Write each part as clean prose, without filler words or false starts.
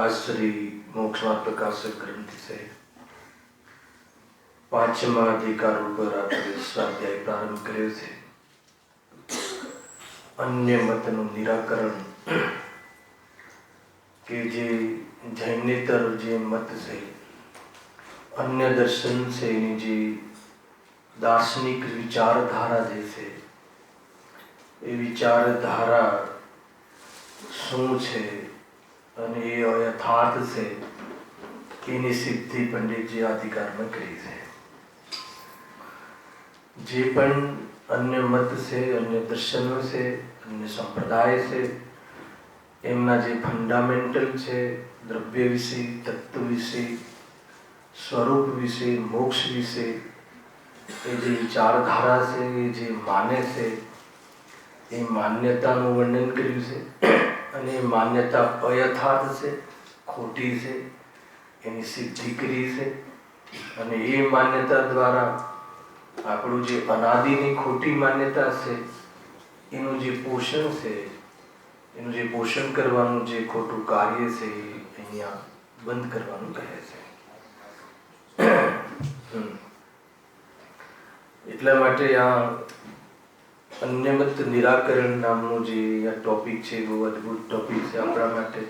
आज श्री मोक्षमार्ग प्रकाशक ग्रंथ से 5मा अधिकार पर આપણે સ્વાધ્યાય પ્રારંભ કર્યો છે. અન્ય મતનું નિરાકરણ કે જે જૈનેતર જે મત છે, અન્ય દર્શન છે, એની જે દાર્શનિક વિચારધારા જે છે, એ વિચારધારા શું છે અને એ યથાર્થ છે એની સિદ્ધિ પંડિતજી અધિકારમાં કરી છે. જે પણ અન્ય મત છે, અન્ય દર્શનો છે, અન્ય સંપ્રદાય છે, એમના જે ફંડામેન્ટલ છે, દ્રવ્ય વિશે, તત્વ વિશે, સ્વરૂપ વિશે, મોક્ષ વિશે, એ જે વિચારધારા છે, એ જે માને છે, એ માન્યતાનું વર્ણન કર્યું છે. અને એ માન્યતા અયથાર્થ છે, ખોટી છે, એની સિદ્ધિ કરી છે. અને એ માન્યતા દ્વારા આપણું જે અનાદિની ખોટી માન્યતા છે, એનું જે પોષણ છે, એનું જે પોષણ કરવાનું જે ખોટું કાર્ય છે, એ અહીંયા બંધ કરવાનું કહે છે. એટલા માટે આ અન્યમત નિરાકરણ નામનો જે ટોપિક છે, બહુ અદભુત ટોપિક છે આપણા માટે.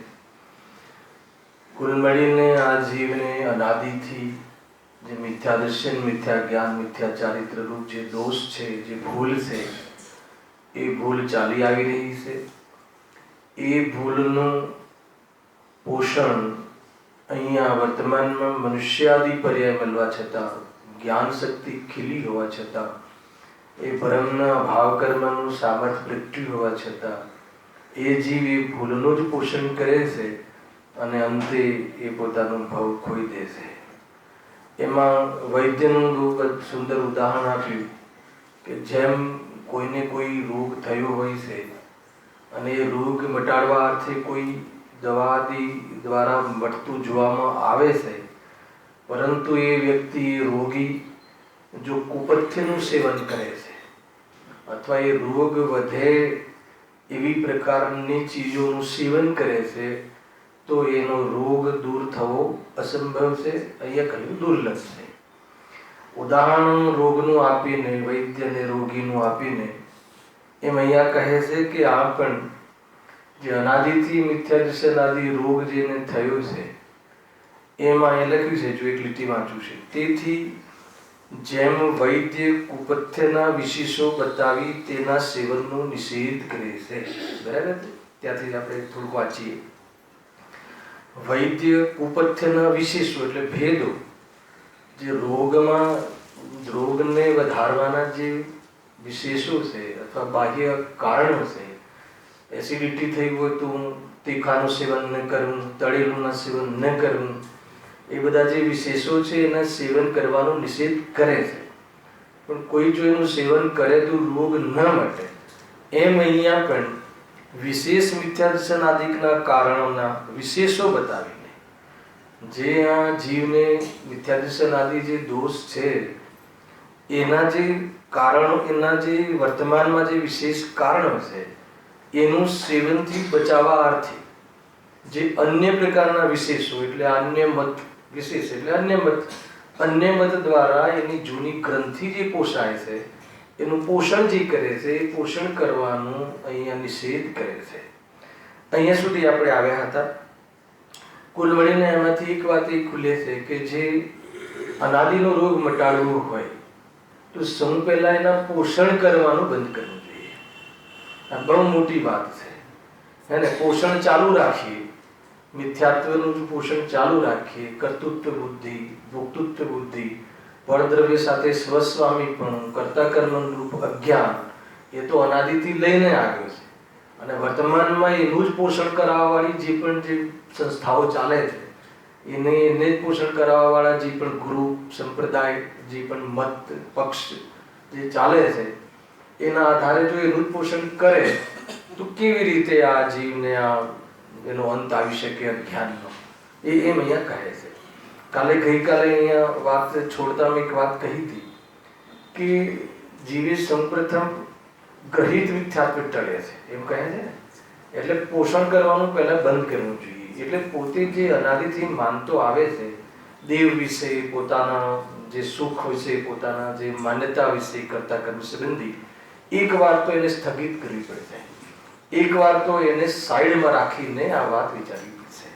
કુલ મળીને આ જીવને અનાદિથી જે મિથ્યા દર્શન, મિથ્યા જ્ઞાન, મિથ્યા ચારિત્ર રૂપ જે દોષ છે, જે ભૂલ છે, એ ભૂલ ચાલી આવી રહી છે. એ ભૂલનું પોષણ અહીંયા વર્તમાનમાં મનુષ્યાદિ પર્યાય મળવા છતાં, જ્ઞાન શક્તિ ખીલી હોવા છતાં, એ પરમના ભાવ કર્મનું સામર્થ્ય પ્રગટ્યું હોવા છતાં, એ જીવ એ ભૂલનું જ પોષણ કરે છે અને અંતે એ પોતાનું ભાવ ખોઈ દે છે. એમાં વૈદ્યનું બહુ સુંદર ઉદાહરણ આપ્યું કે જેમ કોઈને કોઈ રોગ થયો હોય છે અને એ રોગ મટાડવા અર્થે કોઈ દવાદી દ્વારા મટતું જોવામાં આવે છે, પરંતુ એ વ્યક્તિ, એ રોગી જો કુપથ્યનું સેવન કરે છે અથવા એ રોગ વધે એવી પ્રકારની ચીજોનું સેવન કરે છે, તો એનો રોગ દૂર થવો અસંભવ છે, અહીંયા કહ્યું દુર્લભ છે. ઉદાહરણ રોગનું આપીને, વૈદ્યને રોગીનું આપીને એમ અહીંયા કહે છે કે આ પણ જે અનાદિથી મિથ્યાદર્શન આદિ રોગ જેને થયો છે, એમાં એ લખ્યું છે, જો એક લીટી વાંચું છે, તેથી જેમ વૈદ્ય કુપથ્યના વિશેષો બતાવી તેના સેવનનો નિષેધ કરે છે. બરાબર છે? ત્યાંથી આપણે થોડુંક વાંચીએ. વૈદ્ય કુપથ્યના વિશેષો એટલે ભેદો, જે રોગને વધારવાના જે વિશેષો છે અથવા બાહ્ય કારણો છે, એસિડિટી થઈ હોય તો તીખાનું સેવન ન કરવું, તળેલુંના સેવન ન કરવું, એ બધા જે વિશેષો છે એના સેવન કરવાનો નિષેધ કરે છે. પણ કોઈ જો એનું સેવન કરે તો રોગ ન મટે, એમ અહીંયા પણ વિશેષ મિથ્યાદર્શનાદિકના કારણોના વિશેષો બતાવીને જે આ જીવને મિથ્યાદર્શનાદિ જે દોષ છે એના જે કારણો, એના જે વર્તમાનમાં જે વિશેષ કારણો છે એનું સેવનથી બચાવવા અર્થે જે અન્ય પ્રકારના વિશેષો એટલે અન્ય મત, વિશેષ એટલે અન્ય મત દ્વારા એની જૂની ગ્રંથિ જે પોષાય છે એનું પોષણ જે કરે છે એ પોષણ કરવાનું અહીંયા નિષેધ કરે છે. અહીંયા સુધી આપણે આવ્યા હતા. કુલ મળીને એમાંથી એક વાત એ ખુલે છે કે જે અનાદિનો રોગ મટાડવો હોય તો સૌ પહેલા એના પોષણ કરવાનું બંધ કરવું જોઈએ. આ બહુ મોટી વાત છે. એને પોષણ ચાલુ રાખીએ, મિથ્યાત્વનું પોષણ ચાલુ રાખીએ, કર્તૃત્વ બુદ્ધિ, ભોક્તૃત્વ બુદ્ધિ, પરદ્રવ્ય સાથે સ્વસ્વામીપણું, કર્તા કર્મનું રૂપ અજ્ઞાન, એ તો અનાદિથી લઈને આવ્યો છે અને વર્તમાનમાં એનું જ પોષણ કરાવવાવાળી જે પણ જે સંસ્થાઓ ચાલે છે એને જ પોષણ કરાવવાવાળા જે પણ ગુરુ સંપ્રદાય, જે પણ મત પક્ષ જે ચાલે છે એના આધારે જો એનું જ પોષણ કરે તો કેવી રીતે આ જીવને આ એનો અંત આવી શકે અજ્ઞાનનો, એમ અહીંયા કહે છે. ગઈકાલે અહીંયા વાત છોડતા મેં એક વાત કહી હતી કે જીવે સૌપ્રથમ ગ્રહિત મિથ્યાત્વ ટળે છે એમ કહે છે ને, એટલે પોષણ કરવાનું પહેલા બંધ કરવું જોઈએ. એટલે પોતે જે અનાદિથી માનતો આવે છે દેવ વિશે, પોતાના જે સુખ વિશે, પોતાના જે માન્યતા વિશે, કરતા કર્મ સંબંધી, એક વાર તો એને સ્થગિત કરવી પડશે. એક વાર તો એને સાઈડમાં રાખીને આ વાત વિચારવી પડશે.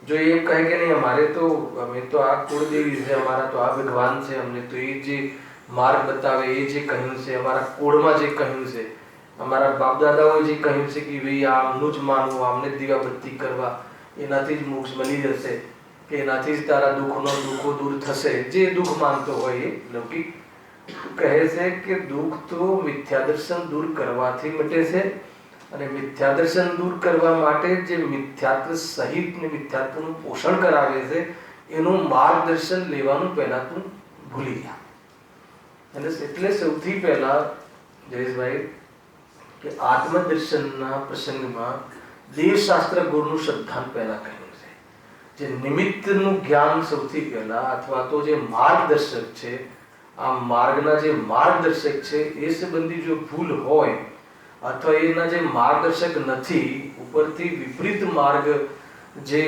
જો એ કહે કે નહીં અમારે તો અમે તો આ કુળદેવી છે, અમારા તો આ ભગવાન છે, અમને તો એ જે માર્ગ બતાવે એ જે કહ્યું છે, અમારા કુળમાં જે કહ્યું છે, અમારા બાપ દાદાઓએ જે કહ્યું છે કે ભાઈ આમનું જ માનવું, આમને જ દીવાબત્તી કરવા, એનાથી જ મોક્ષ મળી જશે, કે એનાથી જ તારા દુઃખો દૂર થશે, જે દુઃખ માનતો હોય એ લૌકિક કહે છે કે દુઃખ તો મિથ્યાદર્શન દૂર કરવાથી મટે છે અને મિથ્યાદર્શન દૂર કરવા માટે જે મિથ્યાત્વ સહિત ને મિથ્યાત્વનું પોષણ કરાવે છે એનું માર્ગદર્શન લેવાનું પહેલા તું ભૂલી જા. અને એટલે સૌથી પહેલા જયેશભાઈ કે આત્મદર્શનના પ્રસંગમાં દેવશાસ્ત્ર ગુરુનું શ્રદ્ધાન પહેલા કહ્યું છે. જે નિમિત્તનું જ્ઞાન સૌથી પહેલા, અથવા તો જે માર્ગદર્શક છે, આ માર્ગના જે માર્ગદર્શક છે એ સંબંધી જો ભૂલ હોય અથવા એના જે માર્ગદર્શક નથી, ઉપરથી વિપરીત માર્ગ જે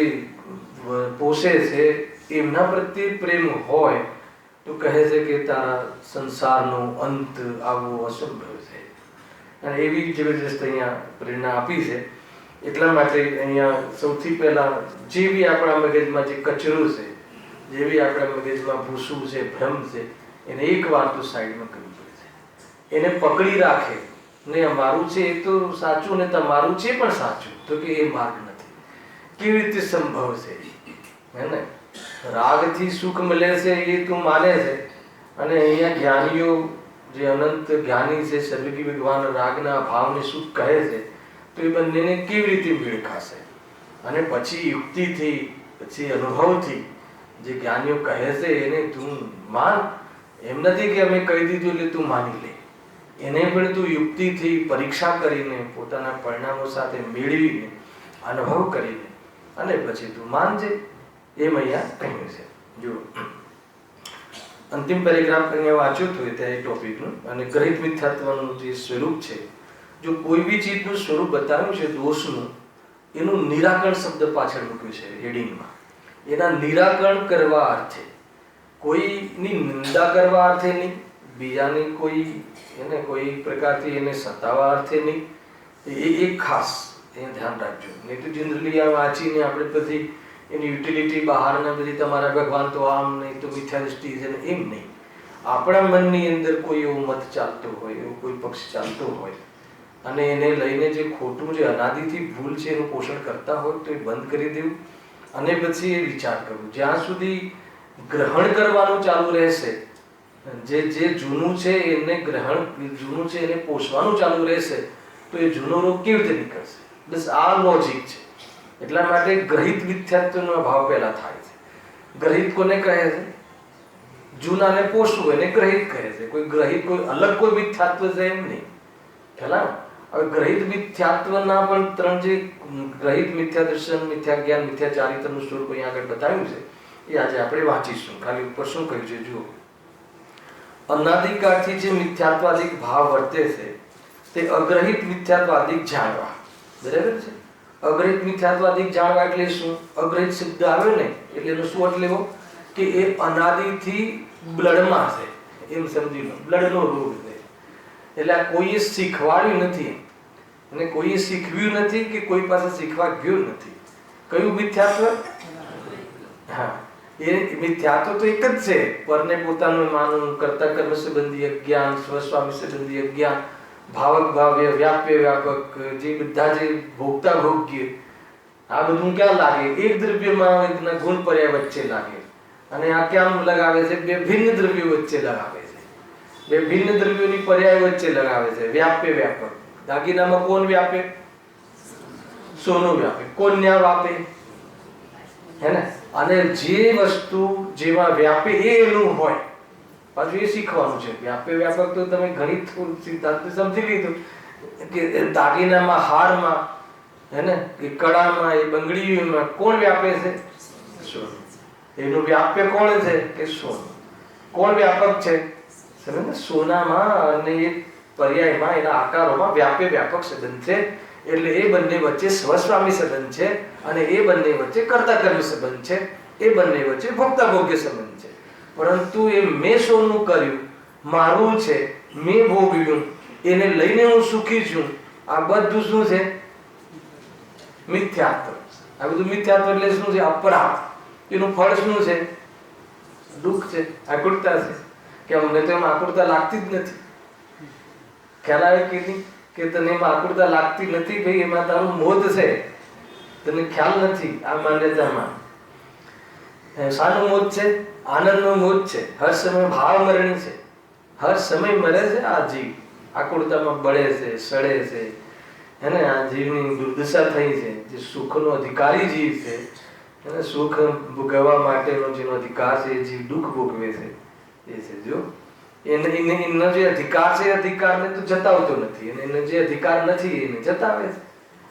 પોષે છે એમના પ્રત્યે પ્રેમ હોય તો કહે છે કે તારા સંસારનો અંત આવવો અસંભવ છે. અને એવી જબરજસ્ત અહીંયા પ્રેરણા આપી છે. એટલા માટે અહીંયા સૌથી પહેલા જે બી આપણા મગજમાં જે કચરો છે, જે બી આપણા મગજમાં ભૂસું છે, ભ્રમ છે, એને એક વાર તો સાઈડમાં કરવું પડે છે. એને પકડી રાખે ને અમારું છે એ તો સાચું ને તમારું છે પણ સાચું, તો કે એ માર્ગ નથી. કેવી રીતે સંભવ છે? હે ને, રાગથી સુખ મળે છે એ તું માને છે અને અહીંયા જ્ઞાનીઓ જે અનંત જ્ઞાની છે, સર્વગી ભગવાન રાગના ભાવને સુખ કહે છે, તો એ બંનેને કેવી રીતે મેળ ખાશે? અને પછી યુક્તિથી, પછી અનુભવથી જે જ્ઞાનીઓ કહે છે એને તું માન. એમ નથી કે અમે કહી દીધું એટલે તું માની લે. એને પણ તું યુક્તિથી પરીક્ષા કરીને, પોતાના પરિણામો સાથે મેળવીને, અનુભવ કરીને અને પછી તું માનજે. એમ અહીંયા કહ્યું છે. જો અંતિમ પેરેગ્રાફ અહીંયા વાંચ્યું હતું ત્યાં એ ટોપિકનું, અને ગ્રહિત મિથ્યાત્વનું જે સ્વરૂપ છે, જો કોઈ બી ચીજનું સ્વરૂપ બતાવ્યું છે દોષનું, એનું નિરાકરણ શબ્દ પાછળ મૂક્યું છે હેડિંગમાં. એના નિરાકરણ કરવા અર્થે, કોઈની નિંદા કરવા અર્થે નહીં, બીજાની કોઈ પ્રકારથી એને સતાવવા અર્થે નહીં. એ એક ખાસ એ ધ્યાન રાખજો. નહીં તો જનરલી આ વાંચીને આપણે પછી એની યુટિલિટી બહારના બધી તમારા ભગવાન તો આમ નહીં, તો મિથ્યા દૃષ્ટિ છે ને, એમ નહીં. આપણા મનની અંદર કોઈ એવો મત ચાલતો હોય, એવો કોઈ પક્ષ ચાલતો હોય અને એને લઈને જે ખોટું, જે અનાદિથી ભૂલ છે એનું પોષણ કરતા હોય તો એ બંધ કરી દેવું અને પછી એ વિચાર કરવો. જ્યાં સુધી ગ્રહણ કરવાનું ચાલુ રહેશે, જે જૂનું છે એને જૂનું છે એને પોષવાનું ચાલુ રહેશે તો એ જૂનો રોગ કેવી રીતે નીકળશે? બસ આ લોજિક છે. એટલા માટે ગ્રહિત મિથ્યાત્વનો ભાવ પહેલા થાય છે. ગ્રહિત કોને કહે છે? જૂનાને પોષવું એને ગ્રહિત કહે છે. કોઈ ગ્રહિત કોઈ અલગ કોઈ મિથ્યાત્વ છે એમ નહીં. પહેલા હવે ગ્રહિત મિથ્યાત્વના પણ 3 જે ગ્રહિત મિથ્યા દર્શન, મિથ્યા જ્ઞાન, મિથ્યા ચારિત્રનું સ્વરૂપ અહીંયા આગળ બતાવ્યું છે એ આજે આપણે વાંચીશું. ખાલી ઉપર શું કહ્યું છે જુઓ. અનાદિકાળથી જે મિથ્યાત્વાદિક ભાવ વર્તે છે તે અગ્રહિત મિથ્યાત્વાદિક જાણવા. બરાબર છે? અગ્રહિત મિથ્યાત્વાદિક જાણવા એટલે શું? અગ્રહિત શબ્દ આવ્યો ને એટલે એનો શું અર્થ લેવો કે એ અનાદિથી બ્લડમાં છે, એમ સમજી લો. બ્લડનો રોગ છે. એટલે આ કોઈએ શીખવાડ્યું નથી અને કોઈએ શીખવ્યું નથી કે કોઈ પાસે શીખવા ગયું નથી. કયું મિથ્યાત્વ? હા, એ મિથ્યાત્વ તો એક જ છે. પરને પોતાનું માનવું, કર્તા કર્મ સંબંધી અજ્ઞાન, સ્વસ્વામી સંબંધી અજ્ઞાન, ભાવક ભાવ્ય, વ્યાપ્ય વ્યાપક, જે બધા જે ભોગતા ભોગ્ય, આ બધું ક્યાં લાગે? એક દ્રવ્યમાં ગુણ પર્યાય વચ્ચે લાગે. અને આ ક્યાં લગાવે છે? બે ભિન્ન દ્રવ્યો વચ્ચે લગાવે છે. બે ભિન્ન દ્રવ્યોની પર્યાય વચ્ચે લગાવે છે. વ્યાપ્ય વ્યાપક. દાગીનામાં કોણ વ્યાપે? સોનું વ્યાપે. કોણ ન્યા વાપે? હે ને? અને જે વસ્તુ જેમાં વ્યાપે એ એનું હોય. પાછું એ શીખવાનું છે. વ્યાપે વ્યાપક તો તમે ગણિત સિદ્ધાંત સમજી લીધું કે દાગીનામાં, હારમાં, હે ને, એ કડામાં, એ બંગડીમાં કોણ વ્યાપે છે? સોનું. એનું વ્યાપ્ય કોણ છે? કે સોનું. કોણ વ્યાપક છે? સમજ ને? સોનામાં અને એ પર્યાયમાં, એના આકારોમાં વ્યાપ્ય વ્યાપક સંબંધ છે. એટલે એ બંને વચ્ચે સ્વસ્વામી સંબંધ છે અને એ બંને વચ્ચે કર્તા કર્મ સંબંધ છે. એ બંને વચ્ચે ભોગતા ભોગ્ય સંબંધ છે. પરંતુ એ મેં સોનું કર્યું, મારું છે, મેં ભોગવ્યું, એને લઈને હું સુખી છું, આ બધું શું છે? મિથ્યાત્વ. આ બધું મિથ્યાત્વ એટલે શું છે? અપરાધ. એનું ફળ શું છે? દુઃખ છે, આકુરતા છે. કે અમને તો એમાં આકુરતા લાગતી જ નથી. ખ્યાલ આવે કે નહીં? કે તને એમાં આકુરતા લાગતી નથી, ભાઈ એમાં તારું મોહ છે, તને ખ્યાલ નથી. આ માન્યતામાં શાનું મોહ છે? આનંદનો મોહ છે. હર સમય ભાવ મરણી છે. હર સમય મરે છે આ જીવ. આકુરતામાં બળે છે, સડે છે, હે ને? આ જીવની દુર્દશા થઈ છે. જે સુખનો અધિકારી જીવ છે, એને સુખ ભોગવવા માટેનો જેનો અધિકાર છે, એ જીવ દુઃખ ભોગવે છે. એ છે જો એનો જે અધિકાર છે, અધિકારને તો જતાવતો નથી, અને એને જે અધિકાર નથી એને જતાવે છે.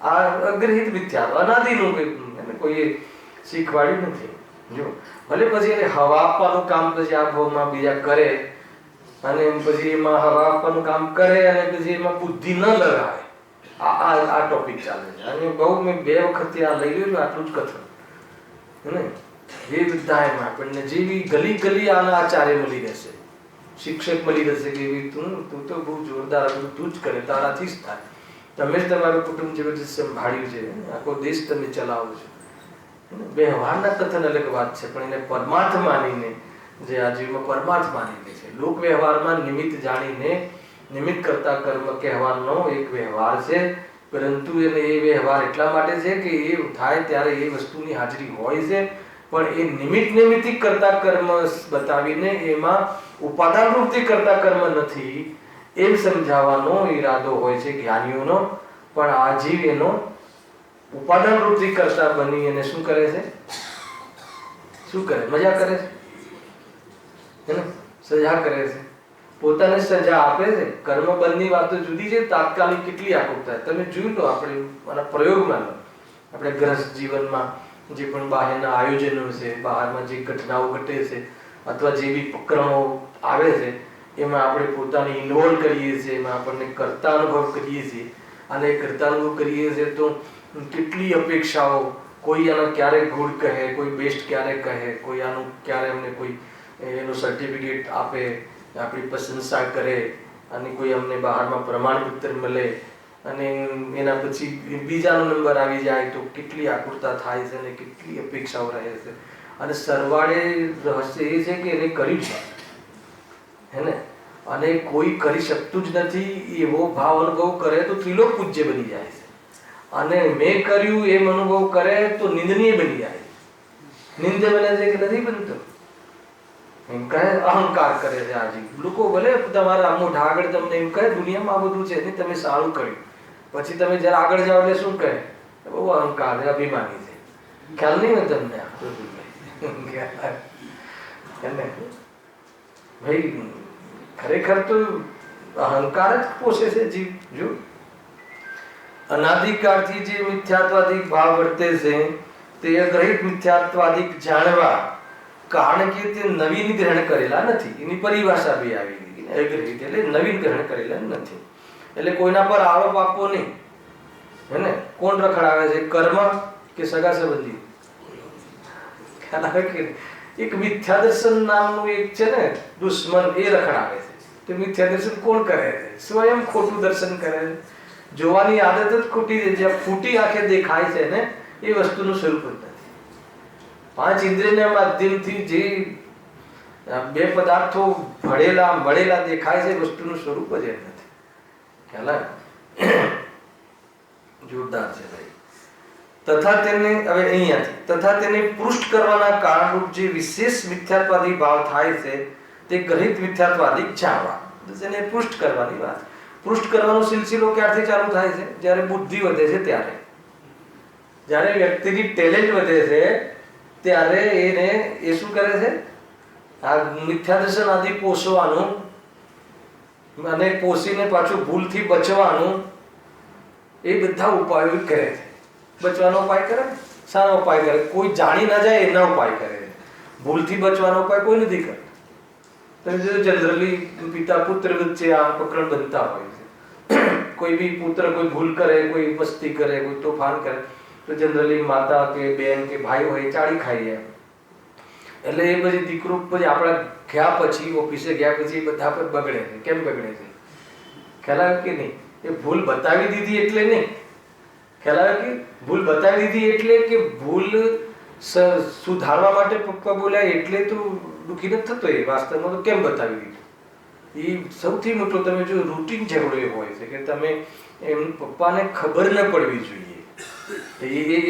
આ અગ્રહિત મિથ્યા, અનાદિનું કોઈ શીખવાડ્યું નથી. જો ભલે પછી એને હવા આપવાનું કામ પછી આ ભાવમાં બીજા કરે, અને પછી એમાં હવા આપવાનું કામ કરે અને પછી એમાં બુદ્ધિ ન લગાવે. આ ટોપિક ચાલે છે. અને બહુ મેં 2 વખત આ લઈ લીધું, આટલું જ કથન. ને એ વિદ્યામાં આપણને જેવી ગલી ગલી આના આચાર્ય મળી રહેશે, શિક્ષક મળી રહેશે કે તું તો બહુ જોરદાર, તું જ કરે, તારાથી જ થાય. તમે જ તમારું કુટુંબ જે બધું સંભાળ્યું છે, આખો દેશ તમે ચલાવો છો. વ્યવહારના કથન અલગ વાત છે, પણ એને પરમાર્થ માનીને, જે આ જીવમાં પરમાર્થ માનીને છે. લોક વ્યવહારમાં નિમિત્ત જાણીને નિમિત્ત કરતા કર્મ કહેવાનો એક વ્યવહાર છે. પરંતુ એને એ વ્યવહાર એટલા માટે છે કે એ થાય ત્યારે એ વસ્તુની હાજરી હોય છે, પણ એ નિમિત્ત નિમિત્તિક કરતા કર્મ બતાવીને એમાં ઉપાદાન રૂપથી કરતા કર્મ નથી એમ સમજાવવાનો ઈરાદો હોય છે જ્ઞાનીઓનો. પણ આ જીવ એનો ઉપાદાન રૂપથી કરતા બની અને શું કરે છે? શું કરે? મજા કરે છે, હે ને? સજા કરે છે, પોતાને સજા આપે છે. કર્મ બંધની વાતો જુદી છે, તાત્કાલિક કેટલી આકુરતા. તમે જોઈ લો, આપણે મારા પ્રયોગમાં લો, આપણે ગ્રસ્ત જીવનમાં જે પણ બહારના આયોજનો છે, બહારમાં જે ઘટનાઓ ઘટે છે, અથવા જે બી પ્રકરણો આવે છે, એમાં આપણે પોતાને ઇન્વોલ્વ કરીએ છીએ, એમાં આપણને કર્તા અનુભવ કરીએ છીએ. અને કર્તા અનુભવ કરીએ છીએ તો કેટલી અપેક્ષાઓ. કોઈ આનો ક્યારે ગુડ કહે, કોઈ બેસ્ટ ક્યારે કહે, કોઈ આનું ક્યારે અમને કોઈ એનું સર્ટિફિકેટ આપે, આપણી પ્રશંસા કરે, અને કોઈ અમને બહારમાં પ્રમાણપત્ર મળે, અને એના પછી બીજાનો નંબર આવી જાય તો કેટલી આકુરતા થાય છે અને કેટલી અપેક્ષાઓ રહે છે. અને સરવાળે રહસ્ય એ છે કે એને કર્યું છે, હે ને? અને કોઈ કરી શકતું જ નથી એવો ભાવ અનુભવ કરે તો ત્રિલોક પૂજ્ય બની જાય છે. અને મેં કર્યું એમ અનુભવ કરે તો નિંદનીય બની જાય. નિંદ્ય બને છે કે નથી બનતો? એમ કહે, અહંકાર કરે છે. આજે લોકો ભલે તમારા મોઢા આગળ તમને એમ કહે દુનિયામાં આ બધું છે ને, તમે સારું કર્યું, પછી તમે જરા આગળ જાઓ એટલે શું કહે? બહુ અહંકાર છે, અભિમાની છે. ખ્યાલ નહીં હોય તમને? ભાઈ ખરેખર તો અહંકાર જ પોષે છે જીવ. જો અનાદિકાળથી જે મિથ્યાત્વાદિક ભાવ વર્તે છે તે અગ્રહિત મિથ્યાત્વાદિક જાણવા, કારણ કે તે નવીન ગ્રહણ કરેલા નથી. એની પરિભાષા બી આવી ગઈ. અગ્રહિત એટલે નવીન ગ્રહણ કરેલા નથી. એટલે કોઈના પર આરોપ આપવો નહીં. હે ને? કોણ રખડાવે છે? કર્મ કે સગા સંબંધી? ખ્યાલ આવે કે એક મિથ્યા દર્શન નામનું એક છે ને દુશ્મન, એ રખડાવે છે. તો મિથ્યા દર્શન કોણ કરે છે? સ્વયં ખોટું દર્શન કરે છે. જોવાની આદત જ ખોટી છે. જ્યાં ફૂટી આંખે દેખાય છે ને એ વસ્તુનું સ્વરૂપ જ નથી. પાંચ ઇન્દ્રિયના માધ્યમથી જે બે પદાર્થો મળેલા દેખાય છે, વસ્તુનું સ્વરૂપ જ નથી. ખ્યાલ આવે? જોરદાર છે ભાઈ. તથા તેને હવે અહીંયાથી તથા તેને પૃષ્ઠ કરવાના કારણરૂપ જે વિશેષ મિથ્યાત્વાદી ભાવ થાય છે તે ગ્રહિત મિથ્યાત્વાદી જાણવા. તેને પૃષ્ઠ કરવાની વાત. પૃષ્ઠ કરવાનો સિલસિલો ક્યારથી ચાલુ થાય છે? જ્યારે બુદ્ધિ વધે છે ત્યારે. જ્યારે વ્યક્તિની ટેલેન્ટ વધે છે ત્યારે એ શું કરે છે? આ મિથ્યા દર્શન આદિ પોષવાનું અને પોષીને પાછું ભૂલથી બચવાનું, એ બધા ઉપાયો કરે છે. બચવાનો ઉપાય કરે, શાનો ઉપાય કરે? કોઈ જાણી ના જાય એના ઉપાય કરે. ભૂલથી બચવાનો ઉપાય કોઈ નથી કરતો. તમે જો જનરલી પિતા પુત્ર વચ્ચે આ પ્રકરણ બનતા હોય છે. કોઈ બી પુત્ર કોઈ ભૂલ કરે, કોઈ મસ્તી કરે, કોઈ તોફાન કરે, તો જનરલી માતા કે બેન કે ભાઈ હોય ચાળી ખાઈ જાય. એટલે એ પછી દીકરો પછી આપણા ગયા પછી, ઓફિસે ગયા પછી બધા પર બગડે છે. કેમ બગડે છે? ખ્યાલ આવે કે નહીં? એ ભૂલ બતાવી દીધી એટલે નહીં. ખ્યાલ આવે કે ભૂલ બતાવી દીધી એટલે કે ભૂલ સુધારવા માટે પપ્પા બોલ્યા એટલે તો દુઃખી નથી થતો. એ વાસ્તવમાં તો કેમ બતાવી દીધું? એ સૌથી મોટો તમે જો રૂટીન ઝઘડો એ હોય છે કે તમે એમ પપ્પાને ખબર ન પડવી જોઈએ.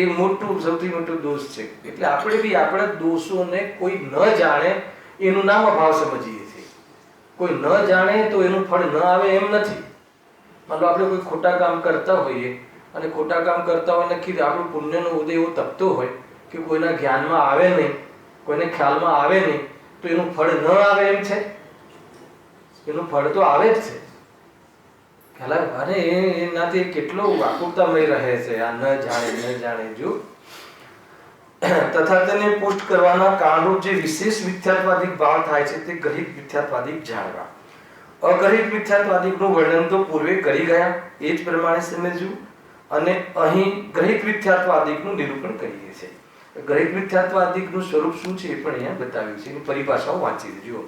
એ મોટું સૌથી મોટો દોષ છે. એટલે આપણે બી આપણા દોષોને કોઈ ન જાણે એનું નામ અભાવ સમજીએ છીએ. કોઈ ન જાણે તો એનું ફળ ન આવે એમ નથી. માનો આપણે કોઈ ખોટા કામ કરતા હોઈએ અને ખોટા કામ કરતા હોય નક્કી આપણું પુણ્યનો ઉદય એવો તપતો હોય કે કોઈના જ્ઞાનમાં આવે નહીં, કોઈને ખ્યાલમાં આવે નહીં, તો એનું ફળ ન આવે એમ છે? એનું ફળ તો આવે જ છે. ખ્યાલ આવે? અને એનાથી કેટલો વ્યાકુળતામય રહે છે આ ન જાણે જો. તથા તેને પુષ્ટ કરવાના કારણરૂપ જે વિશેષ મિથ્યાત્વાદિક ભાવ થાય છે તે ગ્રહિત મિથ્યાત્વાદિક જાણવા. અગ્રહિત મિથ્યાત્વાદિકનું વર્ણન તો પૂર્વે કરી ગયા, એ જ પ્રમાણે સમજ્યું. અને અહીં ગ્રહિત મિથ્યાત્વાદિકનું નિરૂપણ કરીએ છીએ. ગ્રહિત મિથ્યાત્વાદિકનું સ્વરૂપ શું છે એ પણ અહીંયા બતાવ્યું છે. એની પરિભાષાઓ વાંચી દેજો.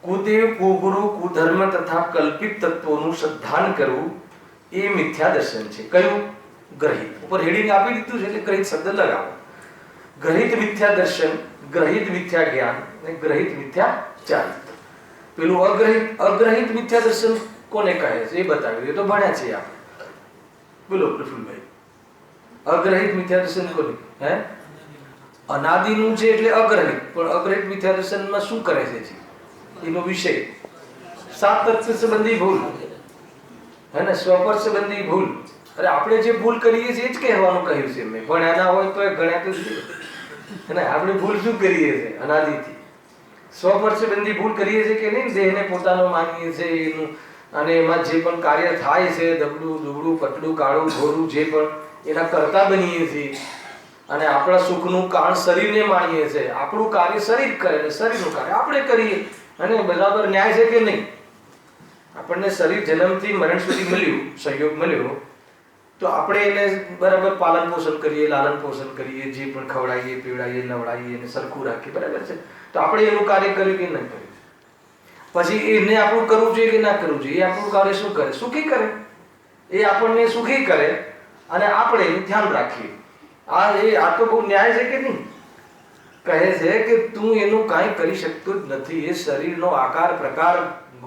કુદેવ, કુગુરુ, કુધર્મ તથા કલ્પિત તત્વોનું શ્રદ્ધાન કરવું એ મિથ્યા દર્શન છે. કયું? ગ્રહિત. ઉપર હેડિંગ આપી દીધું છે એટલે ગ્રહિત શબ્દ લગાવો. ગ્રહિત મિથ્યા દર્શન, ગ્રહિત મિથ્યા જ્ઞાન અને ગ્રહિત મિથ્યા ચારિત્ર. પેલું અગ્રહિત મિથ્યા દર્શન કોને કહે છે એ બતાવ્યું. એ તો ભણ્યા છે આપણે. બોલો પ્રફુલભાઈ, અગ્રહિત મિથ્યા દર્શન કોને? હે? અનાદિનું છે એટલે અગ્રહિત. પણ અગ્રહિત મિથ્યા દર્શનમાં શું કરે છે એનો વિષય? સાત તત્વ સંબંધી ભૂલ, હે ને? સ્વપર સંબંધી ભૂલ. અરે આપણે જે ભૂલ કરીએ છીએ એ જ કહેવાનું કહ્યું છે. મેં ભણ્યા ના હોય તો એ ગણ્યા તો છે ને? આપણે ભૂલ શું કરીએ છીએ અનાદિથી? સ્વપર સંબંધી ભૂલ કરીએ છીએ કે નહીં? દેહને પોતાનો માનીએ છીએ એનું, અને એમાં જે પણ કાર્ય થાય છે, દબડું દુબડું પતલું કાળું ઘોરું જે પણ, એના કરતા બનીએ છીએ. અને આપણા સુખનું કારણ શરીરને માનીએ છીએ. આપણું કાર્ય શરીર કરે, શરીરનું કાર્ય આપણે કરીએ. અને બરાબર ન્યાય છે કે નહીં? આપણને શરીર જન્મથી મરણ સુધી મળ્યું, સહયોગ મળ્યો, તો આપણે એને બરાબર પાલન પોષણ કરીએ, લાલન પોષણ કરીએ, જે પણ ખવડાવીએ, પીવડાવીએ, નવડાવીએ અને સરખું રાખીએ, બરાબર છે? તો આપણે એનું કાર્ય કર્યું કે ન કર્યું? પછી એને આપણું કરવું જોઈએ કે ના કરવું જોઈએ? એ આપણું કાર્ય શું કરે? સુખી કરે. એ આપણને સુખી કરે અને આપણે એનું ધ્યાન રાખીએ. આ તો બહુ ન્યાય છે કે નહીં? કહે છે કે તું એનું કાંઈ કરી શકતો જ નથી. એ શરીરનો આકાર પ્રકાર,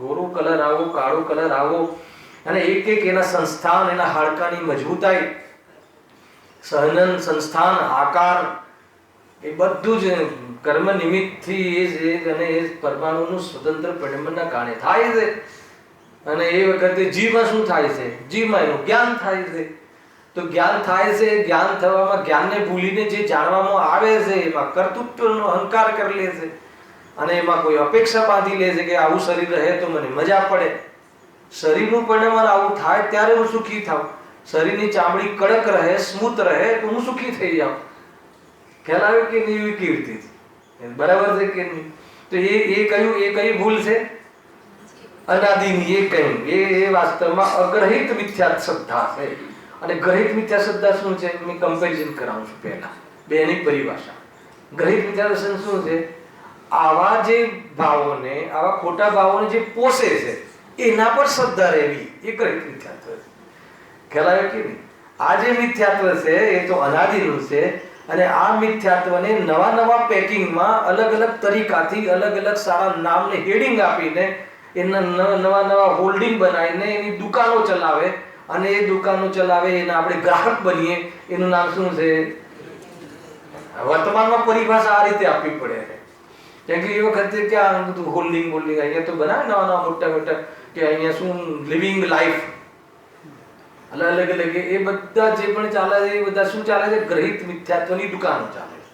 ગોરો કલર આવો, કાળો કલર આવો, અને એક એક એના સંસ્થાન, એના હાડકાની મજબૂતાઈ, સહનન, સંસ્થાન, આકાર, એ બધું જ કર્મ નિમિત્તથી એ છે. અને એ પરમાણુનું સ્વતંત્ર પરિણમનના કારણે થાય છે. અને એ વખતે જીવમાં શું થાય છે? જીવમાં એનું જ્ઞાન થાય છે. તો જ્ઞાન થાય છે. જ્ઞાન થવામાં જ્ઞાનને ભૂલીને જે જાણવામાં આવે છે એમાં કર્તૃત્વનો અહંકાર કરી લે છે. અને એમાં કોઈ અપેક્ષા બાંધી લે છે કે આવું શરીર રહે તો મને મજા પડે. શરીરનું પરિણામ આવું થાય ત્યારે હું સુખી થાઉં. શરીરની ચામડી કડક રહે, સ્મૂથ રહે તો હું સુખી થઈ જાઉં. ખ્યાલ આવ્યો કે નહીં? એવી કેવી રીતે? બરાબર છે કે નહીં? તો એ કઈ ભૂલ છે? અનાદિની. એ કઈ એ વાસ્તવમાં અગ્રહિત મિથ્યા શ્રદ્ધા છે. અને ગ્રહિત મિથ્યા શ્રદ્ધા શું છે? મેં કમ્પેરિઝન કરાવું છું પહેલા બેની પરિભાષા. ગ્રહિત મિથ્યા દર્શન શું છે? આવા જે ભાવોને, આવા ખોટા ભાવોને જે પોષે છે એના પર શ્રદ્ધા રહેવી, એ ગ્રહિત મિથ્યાત્વ છે. ખ્યાલ આવ્યો કે નહીં? આ જે મિથ્યાત્વ છે એ તો અનાદિનું છે. અને આ મિથ્યાત્વને નવા નવા પેકિંગમાં અલગ અલગ તરીકાથી અલગ અલગ સારા નામને હેડિંગ આપીને એના નવા નવા હોલ્ડિંગ બનાવીને એની દુકાનો ચલાવે. અને એ દુકાનો ચલાવે એના આપણે ગ્રાહક બનીએ. એનું નામ શું છે? વર્તમાનમાં પરિભાષા આ રીતે આપવી પડે છે. કેમ કે એ વખતે ક્યાં બધું હોલ્ડિંગ અહીંયા તો બનાવે નવા નવા મોટા મોટા કે અહીંયા શું લિવિંગ લાઈફ અલગ અલગ એ બધા જે પણ ચાલે છે એ બધા શું ચાલે છે? ગ્રહિત મિથ્યાત્વની દુકાનો ચાલે છે.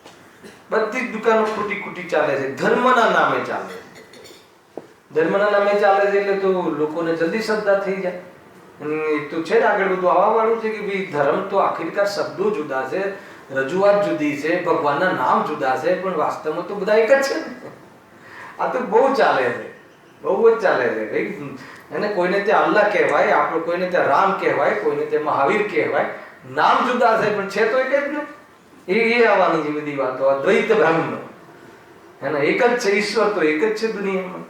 બધી જ દુકાનો ખોટી ખોટી ચાલે છે. ધર્મના નામે ચાલે છે. ધર્મના નામે ચાલે છે એટલે તો લોકોને જલ્દી શ્રદ્ધા થઈ જાય. એક તો છે જ આગળ બધું આવા વાળું છે કે ભાઈ ધર્મ તો આખિરકાર શબ્દો જુદા છે, રજૂઆત જુદી છે, ભગવાનના નામ જુદા છે, પણ વાસ્તવમાં તો બધા એક જ છે ને. આ તો બહુ ચાલે છે, બહુ જ ચાલે છે. એને કોઈને ત્યાં અલ્લાહ કહેવાય, આપણે કોઈને ત્યાં રામ કહેવાય, કોઈને ત્યાં મહાવીર કહેવાય. નામ જુદા છે પણ છે તો એક જ ને. એ આવવાની જે બધી વાતો અદ્વૈત બ્રહ્મ એને એક જ છે. ઈશ્વર તો એક જ છે દુનિયામાં.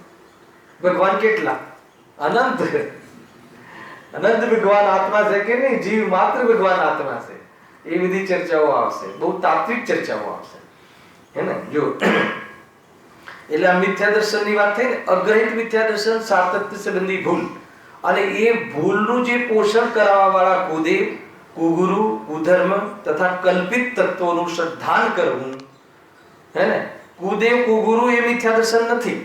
ભગવાન કેટલા? અનંત. અનંત ભગવાન આત્મા છે કે નહીં? જીવ માત્ર ભગવાન આત્મા છે. એ બધી ચર્ચાઓ આવશે, બહુ તાત્વિક ચર્ચાઓ આવશે. હે ને? જો એટલે આ મિથ્યા દર્શનની વાત થઈ ને. અગ્રહિત મિથ્યા દર્શન સાતત્ય સંબંધી ભૂલ. અને એ ભૂલનું જે પોષણ કરાવવા વાળા કુદેવ, કુગુરુ, કુધર્મ તથા કલ્પિત તત્વોનું શ્રદ્ધાન કરવું. હે ને? કુદેવ કુગુરુ એ મિથ્યા દર્શન નથી.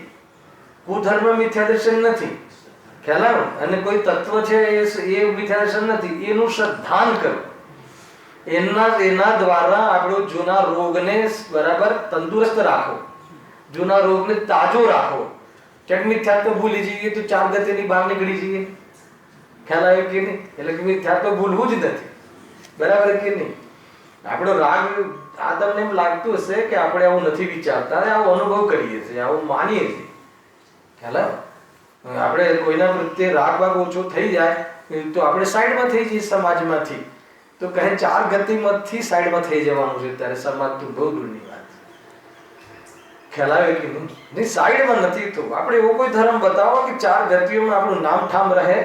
કુધર્મ મિથ્યા દર્શન નથી. ખ્યાલ આવ્યો? અને કોઈ તત્વ છે એ મિથ્યા દર્શન નથી. એનું શ્રદ્ધાન કરવું. એના દ્વારા આપણો જૂના રોગને બરાબર તંદુરસ્ત રાખો, જૂના રોગને તાજો રાખો. ક્યાંક મિથ્યાત્વ ભૂલી જઈએ તો ચાર ગતિની બહાર નીકળી જઈએ. ખ્યાલ આવ્યો કે નહીં? એટલે કે મિથ્યાત્વ ભૂલવું જ નથી. બરાબર કે નહીં? આપણો રાગ આ તમને એમ લાગતું હશે કે આપણે આવું નથી વિચારતા, આવો અનુભવ કરીએ છીએ, આવું માનીએ છીએ. ખ્યાલ આવ્યો? આપણે કોઈના પ્રત્યે રાગ ભાગ ઓછો થઈ જાય તો આપણે સાઈડમાં થઈ જઈએ સમાજમાંથી. તો કહે ચાર ગતિમાંથી સાઈડમાં થઈ જવાનું છે. ત્યારે સમાજ તો બહુ દૂરની વાત. ખ્યાલ આવે કે નહીં? સાઈડમાં નથી. તો આપણે એવો કોઈ ધર્મ બતાવો કે ચાર ગતિઓમાં આપણું નામ ઠામ રહે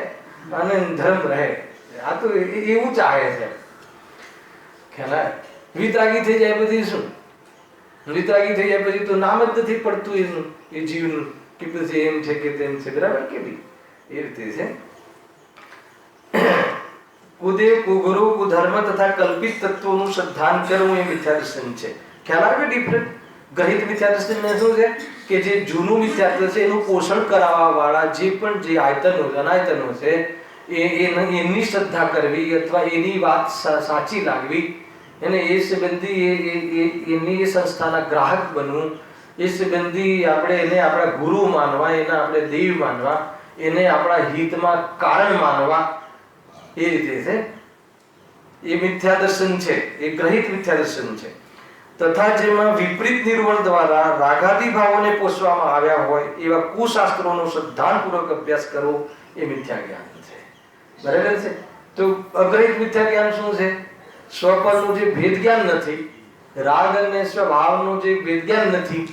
અને ધર્મ રહે. આ તો એવું ચાહે છે. ખ્યાલ આવે? વિતરાગી થઈ જાય પછી શું? વિતરાગી થઈ જાય પછી તો નામ જ નથી પડતું એનું, એ જીવનું, કે પછી એમ છે કે તેમ છે. બરાબર કે નહીં? એ રીતે છે. કુદેવ, કુગુરુ, કુધર્મ તથા કલ્પિત તત્વોનું શ્રદ્ધાન કરવું એ મિથ્યા દર્શન છે. ખ્યાલ આવે? ડિફરન્ટ. ગ્રહિત મિથ્યા દર્શન શું છે? કે જે જૂનું મિથ્યાત્વ છે એનું પોષણ કરાવવા વાળા જે પણ જે આયતનો અનાયતનો છે એની શ્રદ્ધા કરવી અથવા એની વાત સાચી લાગવી, એને એ સંબંધી એની એ સંસ્થાના ગ્રાહક બનવું, એ સંબંધી આપણે એને આપણા ગુરુ માનવા, એને આપણે દેવ માનવા, એને આપણા હિતમાં કારણ માનવા. એ રીતે છે. એ મિથ્યા દર્શન છે. એ ગ્રહિત મિથ્યા દર્શન છે. તથા જેમાં વિપરીત નિર્વણ દ્વારા રાગાદી ભાવોને પોષવામાં આવ્યા હોય એવા કુશાસ્ત્રોનો શ્રદ્ધાનપૂર્વક અભ્યાસ કરવો એ મિથ્યા જ્ઞાન છે. બરાબર છે? તો અગ્રહિત મિથ્યા જ્ઞાન શું છે? સ્વપરનું જે ભેદ જ્ઞાન નથી, રાગ અને સ્વભાવનું જે ભેદ જ્ઞાન નથી,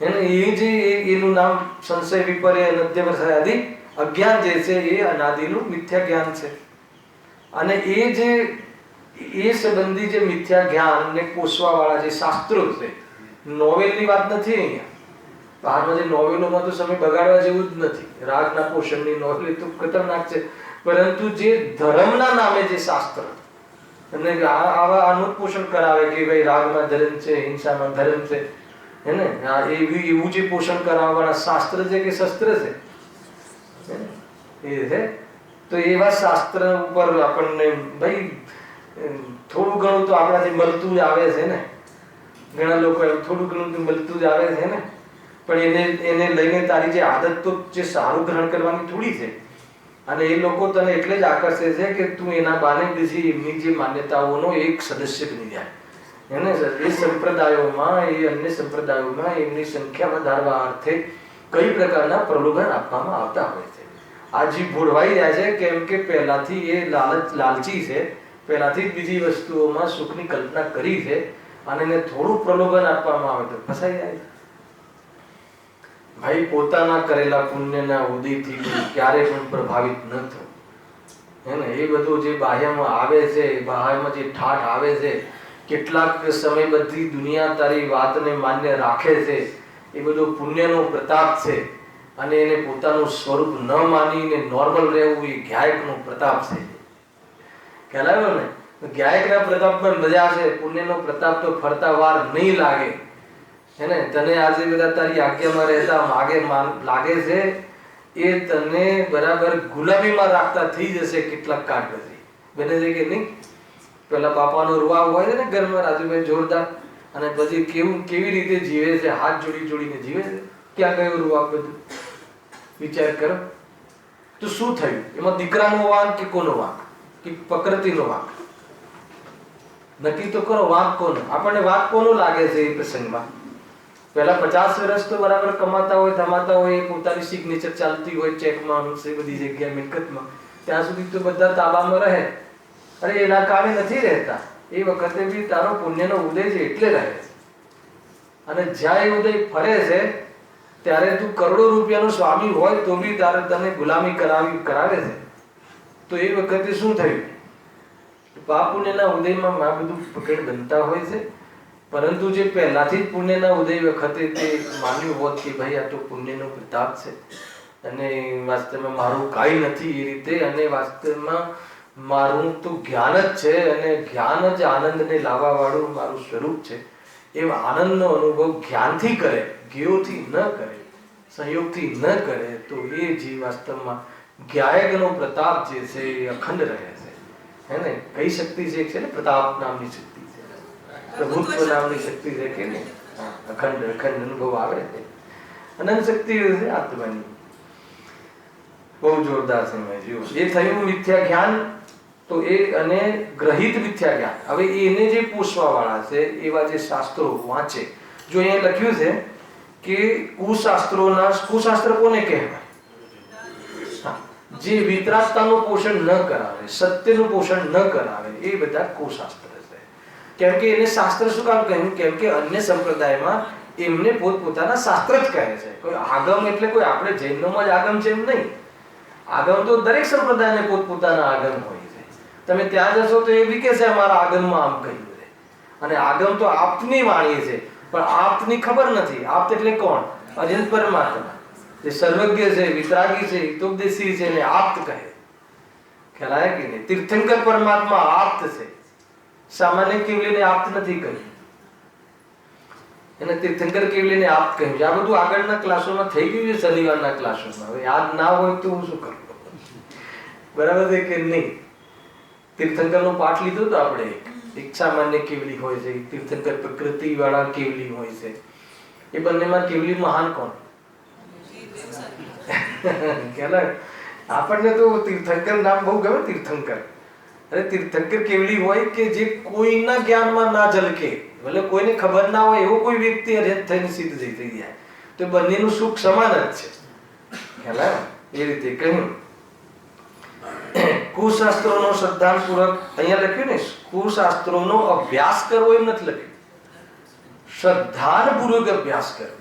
એને એ જે એનું નામ સંશય, વિપર્ય, અનદ્યવસાય આદિ અજ્ઞાન જે છે એ અનાદિનું મિથ્યા જ્ઞાન છે. અને એ જે એ સંબંધી જે મિથ્યા જ્ઞાનને પોષવા વાળા જે શાસ્ત્રો છે, નોવેલની વાત નથી અહીંયા. બહારમાં જે નોવેલોમાં તો સમય બગાડવા જેવું જ નથી. રાગના પોષણની નોવેલ તો ખતરનાક છે. પરંતુ જે ધર્મના નામે જે શાસ્ત્ર અને આવા આનું પોષણ કરાવે કે ભાઈ રાગમાં ધર્મ છે, હિંસામાં ધર્મ છે, હે ને? એવું જે પોષણ કરાવવા વાળા શાસ્ત્ર છે કે શસ્ત્ર છે એ છે. તો એવા શાસ્ત્ર ઉપર આપણને ભાઈ થોડું ઘણું તો આપણાથી મળતું જ આવે છે ને. ઘણા લોકો થોડું ઘણું તો મળતું જ આવે છે ને. પણ એને લઈને તારી જે આદત તો જે સારું ગ્રહણ કરવાની થોડી છે. અને એ લોકો તને એટલે જ આકર્ષે છે કે તું એના બાને બીજી એમની જે માન્યતાઓનો એક સદસ્ય બની જાય. એને એ સંપ્રદાયોમાં, એ અન્ય સંપ્રદાયોમાં એમની સંખ્યા વધારવા અર્થે કઈ પ્રકારના પ્રલોભન આપવામાં આવતા હોય છે. આ જીવ ભોળવાઈ જાય છે કેમ કે પહેલાથી એ લાલચી છે, પહેલાથી જ બીજી વસ્તુઓમાં સુખની કલ્પના કરી છે, અને એને થોડું પ્રલોભન આપવામાં આવે તો ફસાઈ જાય. ભાઈ, પોતાના કરેલા પુણ્યના ઉદયથી ક્યારે પણ પ્રભાવિત ન થવું. હે ને, એ બધું જે બાહ્યમાં આવે છે, બાહ્યમાં જે ઠાઠ આવે છે, કેટલાક સમય બધી દુનિયા તારી વાતને માન્ય રાખે છે, એ બધું પુણ્યનો પ્રતાપ છે. અને એને પોતાનું સ્વરૂપ ન માનીને નોર્મલ રહેવું એ ગાયકનો પ્રતાપ છે. ખ્યાલ આવ્યો ને? ગાયકના પ્રતાપમાં મજા છે, પુણ્યનો પ્રતાપ તો ફરતા વાર નહીં લાગે. હે ને, તને આજે બધા તારી આજ્ઞામાં રહેતા લાગે છે, એ તને બરાબર ગુલામીમાં રાખતા થઈ જશે કેટલાક કાળ પછી. બને છે કે નહીં? પેલા બાપાનો રૂવાબ હોય છે ને ઘરમાં, રાજુભાઈ, જોરદાર. અને પછી કેવી રીતે જીવે છે, હાથ જોડી જોડીને જીવે છે. ક્યાં ગયો રૂવાબ બધું? વિચાર કરો તો શું થયું એમાં? દીકરાનો વાંક કે કોનો વાંક? કે પ્રકૃતિનો વાંક? નક્કી તો કરો, વાંક કોનો? આપણને વાંક કોનો લાગે છે એ પ્રસંગમાં? પહેલા 50 વર્ષ તો બરાબર કમાતા હોય, ધમાતા હોય, પોતાની સિગ્નેચર ચાલતી હોય ચેકમાં, બધી જગ્યાએ મિલકતમાં, ત્યાં સુધી તો બધા તાબામાં રહે. અરે એના કારણે નથી રહેતા. એ વખતે બી તારો પુણ્યનો ઉદય છે એટલે રહે છે. અને જ્યાં એ ઉદય ફરે છે ત્યારે તું કરોડો રૂપિયાનો સ્વામી હોય તો બી તારે તને ગુલામી કરાવે છે. તો એ વખતે શું થયું? પાપ પુણ્યના ઉદયમાં આ બધું પકડ બનતા હોય છે. પરંતુ જે પહેલાથી જ પુણ્યના ઉદય વખતે તે માન્યું હોત કે ભાઈ આ તો પુણ્યનો પ્રતાપ છે અને વાસ્તવમાં મારું કાંઈ નથી એ રીતે, અને વાસ્તવમાં મારું તો જ્ઞાન જ છે અને જ્ઞાન જ આનંદને લાવવા વાળું મારું સ્વરૂપ છે, એમ આનંદનો અનુભવ જ્ઞાનથી કરે, જ્ઞેયોથી ન કરે, સંયોગથી ન કરે, તો એ જીવ વાસ્તવમાં ગાયકનો પ્રતાપ જે છે એ અખંડ રહે છે. હે ને, કઈ શક્તિ છે ને? પ્રતાપ નામની શક્તિ છે, પ્રભુત્વ નામની શક્તિ છે કે નહીં? અખંડ અનુભવ આવે છે. અનંત શક્તિ છે આત્માની. બહુ જોરદાર સમય જો એ થયું મિથ્યા જ્ઞાન. તો એ અને ગ્રહિત મિથ્યા જ્ઞાન. હવે એને જે પોષવા વાળા છે એવા જે શાસ્ત્રો વાંચે. જો અહીંયા લખ્યું છે કે કુશાસ્ત્ર કોને કહેવાય? જે વિતરાગતાનું પોષણ ન કરાવે, સત્યનું પોષણ ન કરાવે, એ બધા કુશાસ્ત્ર છે. કેમ કે એને શાસ્ત્ર શું કામ કહ્યું? કેમ કે અન્ય સંપ્રદાયમાં એમને પોતપોતાના શાસ્ત્ર જ કહે છે. કોઈ આગમ એટલે કોઈ આપણે જૈનોમાં જ આગમ છે એમ નહીં. આગમ તો દરેક સંપ્રદાયને પોતપોતાના આગમ હોય છે. તમે ત્યાં જશો તો એ બી કે છે અમારા આગમમાં આમ કહ્યું છે. અને આગમ તો આપની વાણી છે, પણ આપની ખબર નથી. આપ એટલે કોણ? અજંત પરમાત્મા, જે સર્વજ્ઞ છે, વિતરાગી છે, હિતોપદેશી છે, એને આપ્ત કહે. ખ્યાલ કે નહીં? તીર્થંકર પરમાત્મા આપ્ત છે. સામાન્ય કેવલીને આપ્ત નથી કહ્યું, એને તીર્થંકર કેવલીને આપ્ત કહ્યું. આ બધું આગળના ક્લાસોમાં થઈ ગયું છે, શનિવારના ક્લાસોમાં. હવે યાદ ના હોય તો હું શું કરું? બરાબર છે કે નહીં? તીર્થંકરનો પાઠ લીધો તો આપણે, એક સામાન્ય કેવલી હોય છે, તીર્થંકર પ્રકૃતિ વાળા કેવલી હોય છે. એ બંનેમાં કેવલી મહાન કોણ? આપણને તો તીર્થંકર નામ બહુ ગમે. તીર્થંકર, અરે તીર્થંકર કેવલી હોય કે જે કોઈના જ્ઞાનમાં ના ઝલકે, ભલે કોઈને ખબર ના હોય એવો કોઈ વ્યક્તિ અરેત થઈને સિદ્ધ થઈ જાય તો બંનેનું સુખ સમાન જ છે. ખ્યાલ? એ રીતે કહ્યું. કુશાસ્ત્રોનો શ્રદ્ધાપૂર્વક, અહીંયા લખ્યું ને, કુશાસ્ત્રોનો અભ્યાસ કરવો એમ નથી લખ્યું, શ્રદ્ધાપૂર્વક અભ્યાસ કરવો.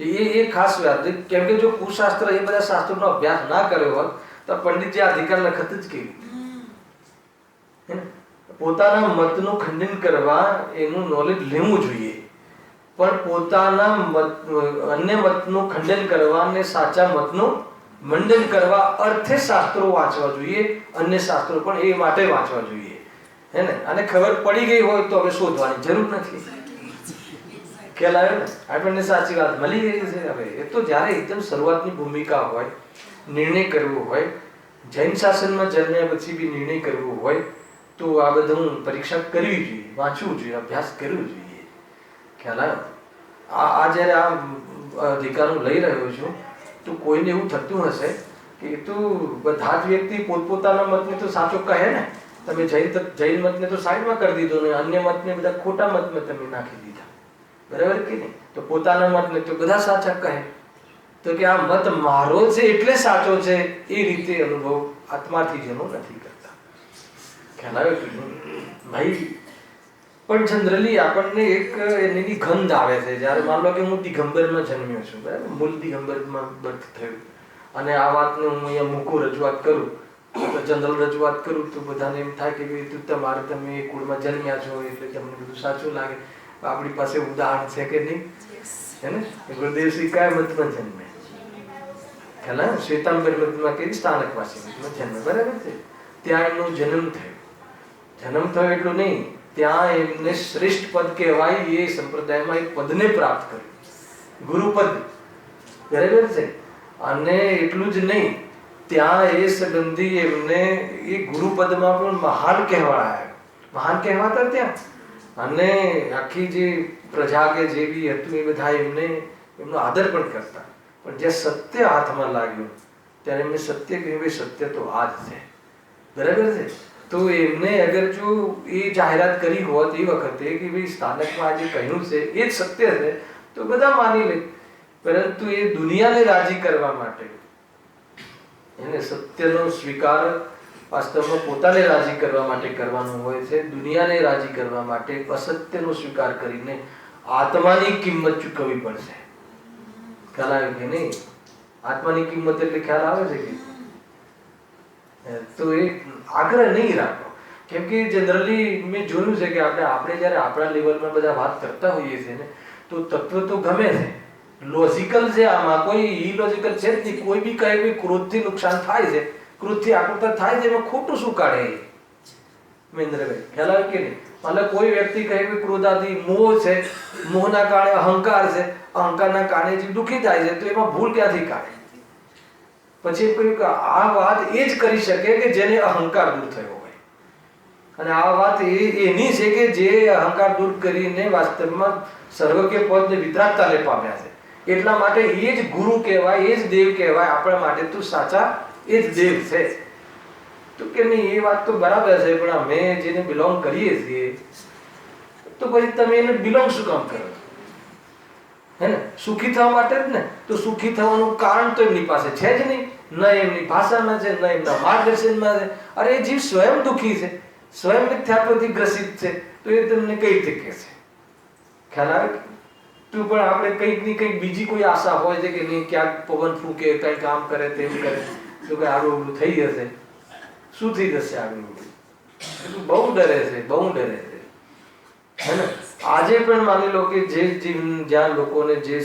એ ખાસ વાત. કેમ કે જો કુશાસ્ત્ર એ બધા શાસ્ત્રોનો અભ્યાસ ના કર્યો હોત તો પંડિતજી અધિકાર લખત જ કેવી? પોતાના મતનું ખંડન કરવા એનું નોલેજ લેવું જોઈએ, પણ પોતાના અન્ય મતનું ખંડન કરવા અને સાચા મતનું મંડન કરવા અર્થે શાસ્ત્રો વાંચવા જોઈએ. અન્ય શાસ્ત્રો પણ એ માટે વાંચવા જોઈએ. હે ને? અને ખબર પડી ગઈ હોય તો હવે શોધવાની જરૂર નથી. ખ્યાલ આવ્યો ને? આપણને સાચી વાત મળી ગઈ છે. હવે એ તો જ્યારે એકદમ શરૂઆતની ભૂમિકા હોય, નિર્ણય કરવો હોય, જૈન શાસનમાં જન્મ્યા પછી બી નિર્ણય કરવો હોય તો આ બધું પરીક્ષા કરવી જોઈએ, વાંચવું જોઈએ, અભ્યાસ કરવો જોઈએ. ખ્યાલ આવ્યો? આ જ્યારે આ અધિકાર હું લઈ રહ્યો છું તો કોઈને એવું થતું હશે કે તો બધા જ વ્યક્તિ પોતપોતાના મતને તો સાચો કહે ને. તમે જૈન મતને તો સાઈડમાં કરી દીધો ને અન્ય મતને બધા ખોટા મતમાં તમે નાખી દીધા, બરાબર કે નહીં? તો પોતાના મતને તો બધા સાચા કહે. તો કે આ મત મારો છે એટલે સાચો છે એ રીતે અનુભવ આત્માથી જેનો નથી કરતા. ખ્યાલ આવ્યો કે ભાઈ? પણ જનરલી આપણને એક એની ગંધ આવે છે જ્યારે માન લો કે હું દિગંબરમાં જન્મ્યો છું, બરાબર, મૂળ દિગંબરમાં બર્થ થયું, અને આ વાતને હું અહીંયા મૂકું, રજૂઆત કરું, જનરલ રજૂઆત કરું તો બધાને એમ થાય કે ભાઈ તમારે તમે એ કુળમાં જન્મ્યા છો એટલે તમને બધું સાચું લાગે. આપણી પાસે ઉદાહરણ છે કે નહીં, હે ને? ગુરુદેવશ્રી કયા મતમાં જન્મે? ખ્યાલ? શ્વેતાંબર મતમાં કે સ્થાનકવાસી મતમાં જન્મે, બરાબર છે? ત્યાં એમનો જન્મ થયો. જન્મ થયો એટલું નહીં, ત્યાં એમને શ્રેષ્ઠ પદ કહેવાય એ સંપ્રદાયમાં એક પદને પ્રાપ્ત કર્યું, ગુરુપદ, બરાબર છે? અને એટલું જ નહીં, ત્યાં એ સંબંધી એમને એ ગુરુપદમાં પણ મહાન કહેવાયા, મહાન કહેવાતા ત્યાં. અને આખી જે પ્રજા કે જે બી હતું એ બધા એમનો આદર પણ કરતા. પણ જે સત્ય હાથમાં લાગ્યું ત્યારે એમને સત્ય કહ્યું, સત્ય તો આ જ છે, બરાબર છે? તો એમને અગર જો એ જાહેરાત કરી હોત એ વખતે કે ભાઈ સ્થાનકમાં જે કહ્યું છે એ જ સત્ય છે તો બધા માની લે. પરંતુ એ દુનિયાને રાજી કરવા માટે એને સત્યનો સ્વીકાર વાસ્તવમાં પોતાને રાજી કરવા માટે કરવાનું હોય છે. દુનિયાને રાજી કરવા માટે અસત્યનો સ્વીકાર કરીને આત્માની કિંમત ચૂકવવી પડશે. ખ્યાલ આવે કે નહીં? આત્માની કિંમત એટલે ખ્યાલ આવે છે કે? તો એ આગ્રહ નહીં રાખો. કેમ કે જનરલી મેં જોયું છે કે આપણે જ્યારે આપણા લેવલમાં બધા વાત કરતા હોઈએ છીએ ને તો તત્વ તો ગમે છે, લોજિકલ છે, આમાં કોઈ ઇલોજિકલ છે જ નહીં. કોઈ બી કહે કે ક્રોધથી નુકસાન થાય છે, ક્રોધથી આકૃતા થાય છે, એમાં ખોટું શું કાઢે મહેન્દ્રભાઈ? ખ્યાલ આવે કે નહીં? મતલબ કોઈ વ્યક્તિ કહે કે ક્રોધાથી મોહ છે, મોહના કારણે અહંકાર છે, અહંકારના કારણે જે દુઃખી થાય છે, તો એમાં ભૂલ ક્યાંથી કાઢે? પછી કહ્યું કે આ વાત એ જ કરી શકે કે જેને અહંકાર દૂર થયો હોય, અને આ વાત એની છે કે જે અહંકાર દૂર કરીને વાસ્તવમાં સર્વજ્ઞ પદને વિતરાગતાને પામ્યા છે. એટલા માટે એ જ ગુરુ કહેવાય, એ જ દેવ કહેવાય. આપણા માટે તો સાચા એ જ દેવ છે. તો કે નહીં, એ વાત તો બરાબર છે, પણ અમે જેને બિલોંગ કરીએ છીએ તો પછી તમે એને બિલોંગ શું કામ કરો? હે ને? સુખી થવા માટે જ ને. તો સુખી થવાનું કારણ તો એમની પાસે છે જ નહીં, ન એમની ભાષામાં છે, ન એમના માર્ગદર્શનમાં છે. અરે એ જીવ સ્વયં દુઃખી છે, સ્વયં મિથ્યાત્વથી ગ્રસિત છે, તો એ તમને કઈ રીતે કહે છે? ખ્યાલ આવે? તો પણ આપણે કંઈક ની કંઈક બીજી કોઈ આશા હોય છે કે નહીં, ક્યાંક પવન ફૂંકે, કંઈ કામ કરે, તેમ કરે, તો કઈ આગળ થઈ જશે. શું થઈ જશે આગળ? બહુ ડરે છે, બહુ ડરે છે, હે ને? આજે પણ માની લો કે જે જ્યાં લોકોને જે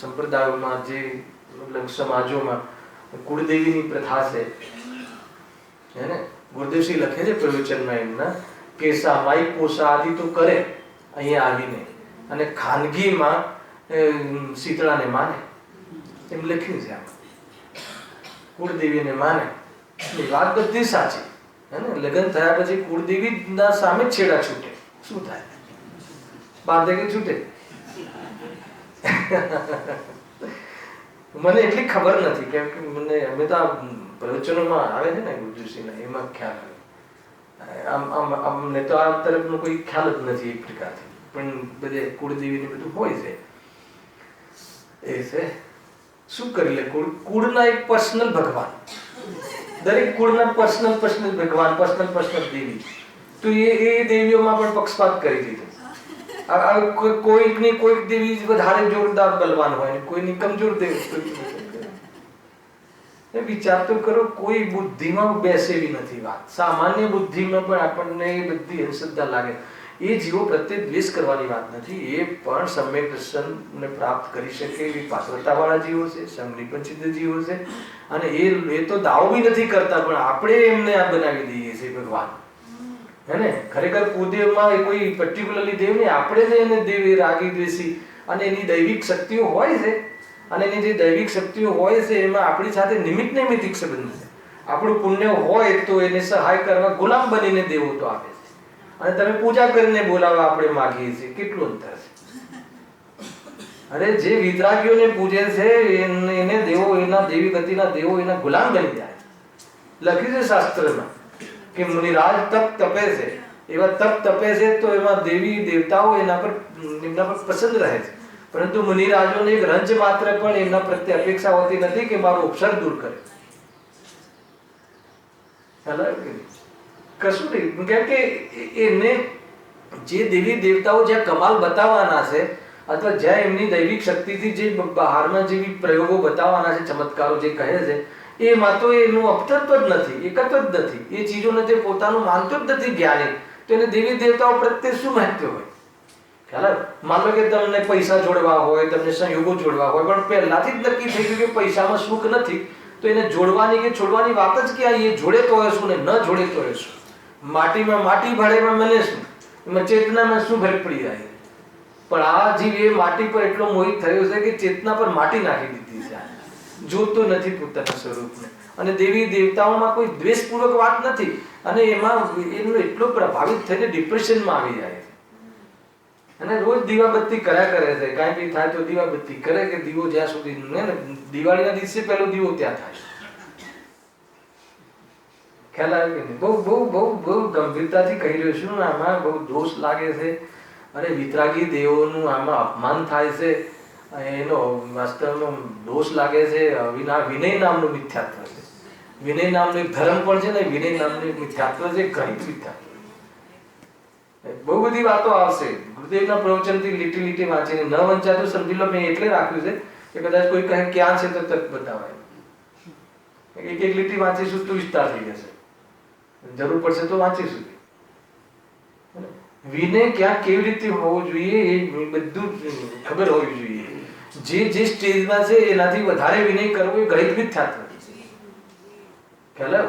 સંપ્રદાયોમાં, જે મતલબ સમાજોમાં કુળદેવીની પ્રથા છે, હે ને? ગુરુદેવશ્રી લખે છે પ્રવચનમાં એમના કે સામાયિક પોષા આદિ તો કરે અહીંયા આવીને, અને ખાનગીમાં શીતળાને માને, એમ લખ્યું છે આમાં. કુળદેવીને માને, એ વાત બધી સાચી, હે ને? લગ્ન થયા પછી કુળદેવીના સામે જ છેડા છૂટે, શું થાય? બાંધે કે છૂટે? મને એટલી ખબર નથી, કેમ કે અમે તો પ્રવચનોમાં આવે છે ને ગુરુજીના, એમાં ખ્યાલ આવે. અમને તો આ તરફનો કોઈ ખ્યાલ જ નથી એક પ્રકારથી, પણ બધે કુળદેવીને બધું હોય છે. એ છે શું કરી લે, કુળના એક પર્સનલ ભગવાન, દરેક કુળના પર્સનલ ભગવાન, પર્સનલ દેવી. તો એ દેવીઓમાં પણ પક્ષપાત કરી દીધો. કોઈકની કોઈક દેવી વધારે જોરદાર બલવાન હોય, કોઈની કમજોર દેવી. વિચાર તો કરો, કોઈ બુદ્ધિમાં બેસેવી નથી વાત. સામાન્ય બુદ્ધિમાં પણ આપણને એ બધી અંધશ્રદ્ધા લાગે. એ જીવો પ્રત્યે દ્વેષ કરવાની વાત નથી, એ પણ સમ્યક દર્શનને પ્રાપ્ત કરી શકે એવી પાત્રતાવાળા જીવો છે, સમનિપંચિત જીવો છે. અને એ તો દાવો બી નથી કરતા, પણ આપણે એમને આ બનાવી દઈએ છીએ ભગવાન, હે ને? ખરેખર કુળદેવમાં કોઈ પર્ટિક્યુલરલી દેવ નહીં, આપણે જ એને દેવ રાગી દ્વેષી, અને એની દૈવિક શક્તિઓ હોય છે, અને એની જે દૈવિક શક્તિઓ હોય છે એમાં આપણી સાથે નિમિત્ત નૈમિતિક સંબંધ છે. આપણું પુણ્ય હોય તો એને સહાય કરવા ગુલામ બનીને દેવો તો આપે છે, અને તમે પૂજા કરીને બોલાવવા આપણે માગીએ છીએ. કેટલું અંતર છે? અરે જે વિતરાગીઓને પૂજે છે એને દેવો, એના દેવી ગતિના દેવો એના ગુલામ બની જાય. લખ્યું છે શાસ્ત્રમાં કે મુનિરાજ તપ તપે છે, એવા તપ તપે છે તો એમાં દેવી દેવતાઓ એમના પર પસંદ રહે છે. પરંતુ મુનિરાજોને એક રંજ માત્ર પણ એમના પ્રત્યે અપેક્ષા હોતી નથી કે મારો ઉપસર દૂર કરે. કશું નહીં, કેમ કે એને જે દેવી દેવતાઓ જ્યાં કમાલ બતાવવાના છે અથવા જ્યાં એમની દૈવિક શક્તિથી જે બહારમાં જેવી પ્રયોગો બતાવવાના છે, ચમત્કારો જે કહે છે, એમાં તો એનું અપતત્વ જ નથી, એકત્વ જ નથી. એ ચીજોને તે પોતાનું માનતો જ નથી જ્ઞાની, તો એને દેવી દેવતાઓ પ્રત્યે શું મહત્વ હોય? ખ્યાલ? માન લો કે તમને પૈસા જોડવા હોય, તમને સંયોગો જોડવા હોય, પણ પહેલાથી જ નક્કી થઈ ગયું કે પૈસામાં સુખ નથી, તો એને જોડવાની કે છોડવાની વાત જ ક્યાં? એ જોડે તો હોય શું ને ન જોડે તો હોય શું? માટીમાં માટી ભળેમાં મને શું, એમાં ચેતનામાં શું ફરક પડી જાય? પણ આ જીવ એ માટી પર એટલો મોહિત થયો છે કે ચેતના પર માટી નાખી દીધી છે, જોતો નથી પોતાના સ્વરૂપને. અને દેવી દેવતાઓમાં કોઈ દ્વેષપૂર્વક વાત નથી, અને એમાં એનો એટલો પ્રભાવિત થઈને ડિપ્રેશનમાં આવી જાય છે. અને રોજ દીવાબત્તી કર્યા કરે છે, કાંઈ બી થાય તો દીવાબત્તી કરે કે દીવો જ્યાં સુધી ને દિવાળીના દિવસે પહેલો દીવો ત્યાં થાય. ખ્યાલ આવે કે નહીં? બહુ બહુ બહુ બહુ ગંભીરતાથી કહી રહ્યો છું. આમાં બહુ દોષ લાગે છે. અને વિતરાગી દેવોનું આમાં અપમાન થાય છે, એનો વાસ્તવમાં દોષ લાગે છે. વિનય નામનું મિથ્યાત્વ છે. વિનય નામનું એક ધર્મ પણ છે ને, વિનય નામનું એક મિથ્યાત્વ છે, ઘણી મિથ્યાત્વ. બહુ બધી વાતો આવશે. ગુરુદેવના પ્રવચનથી લીટી લીટી વાંચીને ન વંચાતું સમજી લો. મેં એટલે રાખ્યું છે કે કદાચ કોઈ કહે ક્યાં છે તો તક બતાવાય. એક એક લીટી વાંચીશું તો વિસ્તાર થઈ જશે, જરૂર પડશે તો વાંચીશું. વિનય ક્યાં કેવી રીતે હોવું જોઈએ એ બધું ખબર હોવી જોઈએ. જે સ્ટેજમાં છે એનાથી વધારે વિનય કરવો એ ગણિત મિથ્યાત્વ. ખ્યાલ?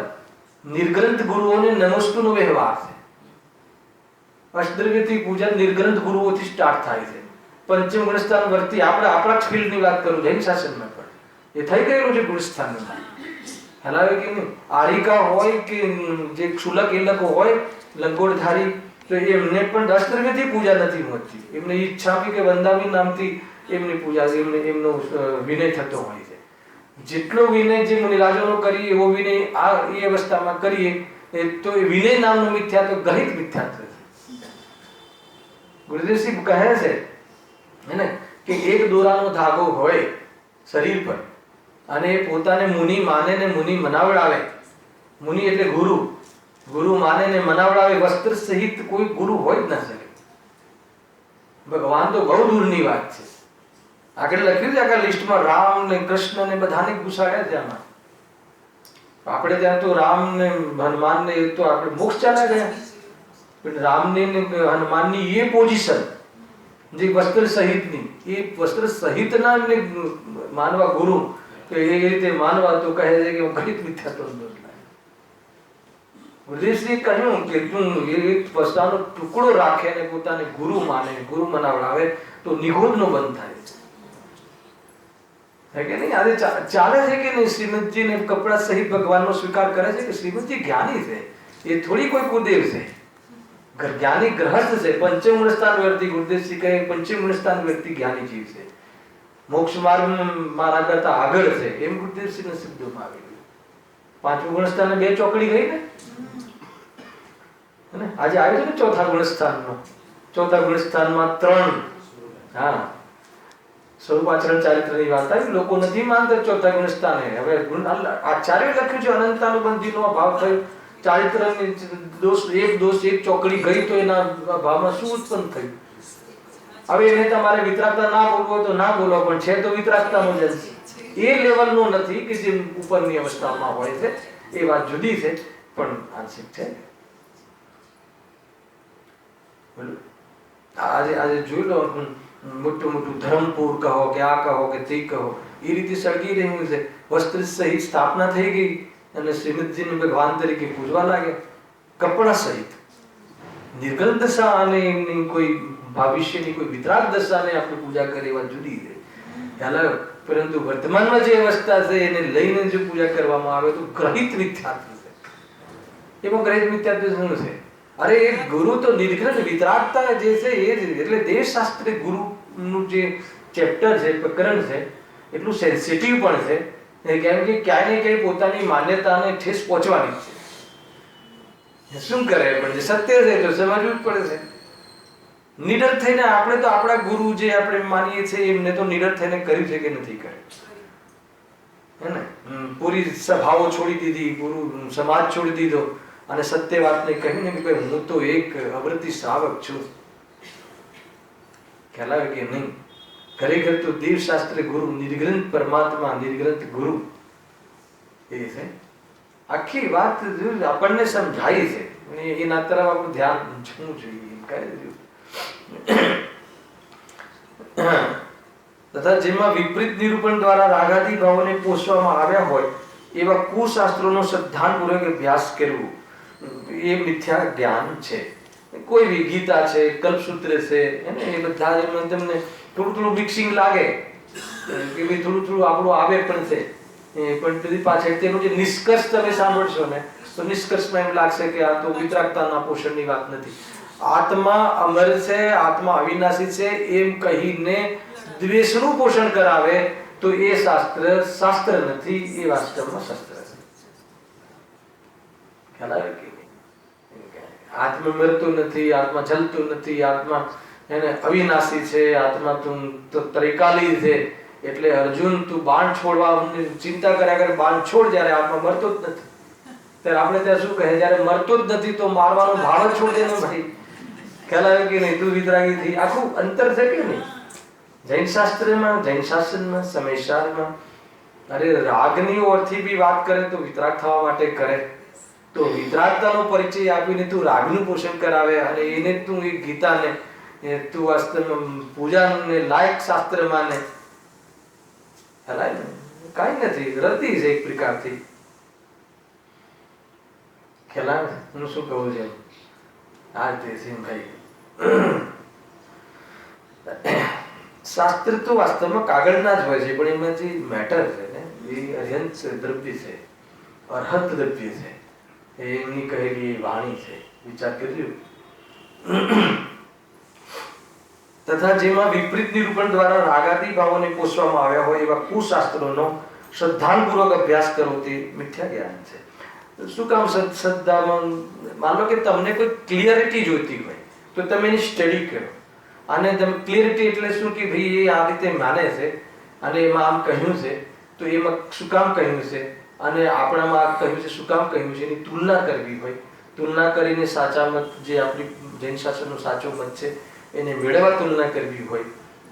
નિર્ગ્રંથ ગુરુઓને નમસ્તુનો વ્યવહાર છે. અષ્ટદ્રવ્યથી પૂજા નિર્ગ્રંથ ગુરુઓથી સ્ટાર્ટ થાય છે. પંચમ ગુણસ્થાન વર્તી આપણા ફિલ્ડની વાત કરું, જૈન શાસનમાં પણ એ થઈ ગયેલું છે ગુણસ્થાનમાં. હલાવે કે નહીં? આરિકા હોય કે જે ક્ષુલક એલક હોય લંગોટધારી, તો એમને પણ અષ્ટદ્રવ્યથી પૂજા નથી હોતી. એમને ઈચ્છા કે વંદામી નામથી એમની પૂજા, એમનો વિનય થતો હોય છે. જેટલો વિનય જે મુનિરાજોનો કરીએ એવો વિનય આ એ અવસ્થામાં કરીએ તો એ વિનય નામનું મિથ્યાત્વ ગણિત મિથ્યાત્વ છે. ગુરુદેવસિંહ કહે છે ને કે એક દોરાનો ધાગો હોય શરીર પર, અને એ પોતાને મુનિ માને ને મુનિ મનાવડાવે. મુનિ એટલે ગુરુ, ગુરુ માને ને મનાવડાવે. વસ્ત્ર સહિત કોઈ ગુરુ હોય જ ના શકે. ભગવાન તો બહુ દૂરની વાત છે. આગળ લખ્યું છે આખા લિસ્ટમાં રામ ને કૃષ્ણ ને બધાને ઘુસાડ્યા છે આમાં. આપણે ત્યાં તો રામ ને હનુમાન ને તો આપણે મોક્ષ ચાલ્યા ગયા, પણ રામની ને હનુમાનની એ પોઝિશન જે વસ્ત્ર સહિતની, એ વસ્ત્ર સહિતના એમને માનવા ગુરુ, તો એ રીતે માનવા તો કહે છે કે હું ગણિત મિથ્યાત્વ દોષ લાગે. ગુરુદેવશ્રીએ કહ્યું કે તું એક વસ્તુનો ટુકડો રાખે અને પોતાને ગુરુ માને, ગુરુ મનાવડાવે તો નિગુણનો બંધ થાય છે કે નહીં? આજે ચાલે છે કે નહીં? શ્રીમદજી ને કપડા સહિત ભગવાનનો સ્વીકાર કરે છે કે શ્રીમદજી જ્ઞાની છે, એ થોડી કોઈ કુદેવ છે. જ્ઞાની ગ્રહસ્થ છે. પંચમ ગુણસ્થાન વ્યક્તિ, ગુરુદેવસિંહ કહે પંચમ ગુણસ્થાન વ્યક્તિ જ્ઞાની જીવ છે, મોક્ષ માર્ગ મારા કરતા આગળ છે, એમ ગુરુદેવસિંહના શબ્દોમાં આવી ગયું. પાંચમું ગુણસ્થાન બે ચોકડી ગઈ ને, આજે આવ્યું છે ને ચોથા ગુણસ્થાનમાં. ચોથા ગુણસ્થાનમાં 3 હા સ્વરૂપાચરણ ચારિત્રની વાત આવી. લોકો નથી માનતા ચોથા ગુણસ્થાને. હવે આચાર્ય લખ્યું છે અનંતાનુબંધીનો ભાવ થયો. ચારિત્રની દોષ એક ચોકડી ગઈ તો એના ભાવમાં શું ઉત્પન્ન થયું? હવે એને તમારે વિતરાગતા ના બોલવો તો ના બોલો, પણ છે તો વિતરાગતાનો જ એ લેવલનું નથી કે જે ઉપરની અવસ્થામાં હોય છે. એ વાત જુદી છે, પણ આંશિક છે. આજે જોઈ લો, મોટું ધરમપુર કહો કે આ કહો કે તે કહો, એ રીતે સળગી રહ્યું છે. વસ્ત્ર સહિત સ્થાપના થઈ ગઈ અને શ્રીમદજીને ભગવાન તરીકે પૂજવા લાગે. કપડા સહિત નિર્ગલ દશા અને એમની કોઈ ભવિષ્યની કોઈ વિતરાગ દશાને આપણે પૂજા કરે એવા જુદી છે. પરંતુ વર્તમાનમાં જે અવસ્થા છે એને લઈને જો પૂજા કરવામાં આવે તો ગ્રહિત મિથ્યાત્વ છે. એમાં ગ્રહિત મિથ્યાત્વ શું છે? અરે એક ગુરુ તો નિર્ગ્રહ વિતરાગતા જે છે એ જ. એટલે દેવશાસ્ત્રે ગુરુનું જે ચેપ્ટર છે, પ્રકરણ છે, એટલું સેન્સિટિવ પણ છે, કેમ કે ક્યાંય ને ક્યાંય પોતાની માન્યતાને ઠેસ પહોંચવાની છે. શું કરે પણ જે સત્ય છે તો સમજવું જ પડે છે. નિડર થઈને આપણે તો આપણા ગુરુ જે આપણે માનીએ છીએ એમને તો નિડર થઈને કર્યું છે કે નથી કર્યું, હે ને? પૂરી સભાઓ છોડી દીધી, પૂરું સમાજ છોડી દીધો અને સત્ય વાતને કહ્યું ને કે ભાઈ હું તો એક અવૃત્તિ શ્રાવક છું. ખ્યાલ આવે કે નહીં? ખરેખર તો દેવશાસ્ત્ર ગુરુ, નિર્ગ્રંથ પરમાત્મા, નિર્ગ્રંથ ગુરુ એ છે. આખી વાત આપણને સમજાય છે, એના તરફ આપણું ધ્યાન જવું જોઈએ. તથા જેમાં વિપરીત નિરૂપણ દ્વારા રાગાદી ભાવોને પોષવામાં આવ્યા હોય એવા કુશાસ્ત્રોનો શ્રદ્ધાપૂર્વક અભ્યાસ કરવો એ મિથ્યા જ્ઞાન છે. કોઈ બી ગીતા છે, કલ્પસૂત્ર છે, એ બધા તમને થોડું મિક્સિંગ લાગે કે ભાઈ થોડું આપણું આવે પણ છે, પણ પછી પાછળ તેનો જે નિષ્કર્ષ તમે સાંભળશો ને તો નિષ્કર્ષમાં એમ લાગશે કે આ તો વિતરાગતાના પોષણની વાત નથી. આત્મા અમર છે, આત્મા અવિનાશી છે એમ કહીને દ્વેષનું પોષણ કરાવે તો એ શાસ્ત્ર નથી, એ વાસ્તવમાં શસ્ત્ર છે. ખ્યાલ આવે કે આત્મા મરતું નથી, આત્મા ચલતું નથી, આત્મા એને અવિનાશી છે, આત્મા તું ત્રિકાલી છે. એટલે અર્જુન તું બાણ છોડવા ચિંતા કર્યા કરે, બાણ છોડ, જ્યારે આત્મા મરતો જ નથી ત્યારે આપણે ત્યાં શું કહે, જ્યારે મરતો જ નથી તો મારવાનો ભાવ જ છોડ દે ને ભાઈ. ખ્યાલ આવે કે નહીં? તું વિતરાગી થઈ. આખું અંતર છે કે નહીં? જૈન શાસ્ત્રમાં, જૈન શાસનમાં, સમયસારમાં અરે રાગની ઓરથી બી વાત કરે તો વિતરાગ થવા માટે કરે, તો વિતરાગતાનો પરિચય આપીને તું રાગનું પોષણ કરાવે અને એને તું એ ગીતાને તું વાસ્તવમાં પૂજાને લાયક શાસ્ત્ર માને. કાંઈ નથી, રતી છે એક પ્રકારથી. ખ્યાલ હું શું કહું છું? આ રીતે છે ભાઈ. શાસ્ત્ર તો વાસ્તવમાં કાગળના જ હોય છે, પણ એમાં જે મેટર છે ને એ અર્હંત દ્રવ્ય છે, અર્હત દ્રવ્ય છે, એમની કહેલી વાણી છે. વિચાર કર્યો? તથા જેમાં વિપરીત નિરૂપણ દ્વારા રાગાદી ભાવોને પોષવામાં આવ્યા હોય એવા કુશાસ્ત્રોનો શ્રદ્ધાપૂર્વક અભ્યાસ કરવો તે મિથ્યા જ્ઞાન છે. શું કામ શ્રદ્ધામાં? માનો કે તમને કોઈ ક્લિયરિટી જોઈતી હોય તો તમે એની સ્ટડી કરો. અને તમે ક્લિયરિટી એટલે શું કે ભાઈ એ આ રીતે માને છે અને એમાં આમ કહ્યું છે તો એમાં શું કામ કહ્યું છે અને આપણામાં આ કહ્યું છે શું કામ કહ્યું છે, એની તુલના કરવી હોય. તુલના કરીને સાચા મત, જે આપણી જૈન શાસ્ત્રનો સાચો મત છે એને મેળવવા તુલના કરવી હોય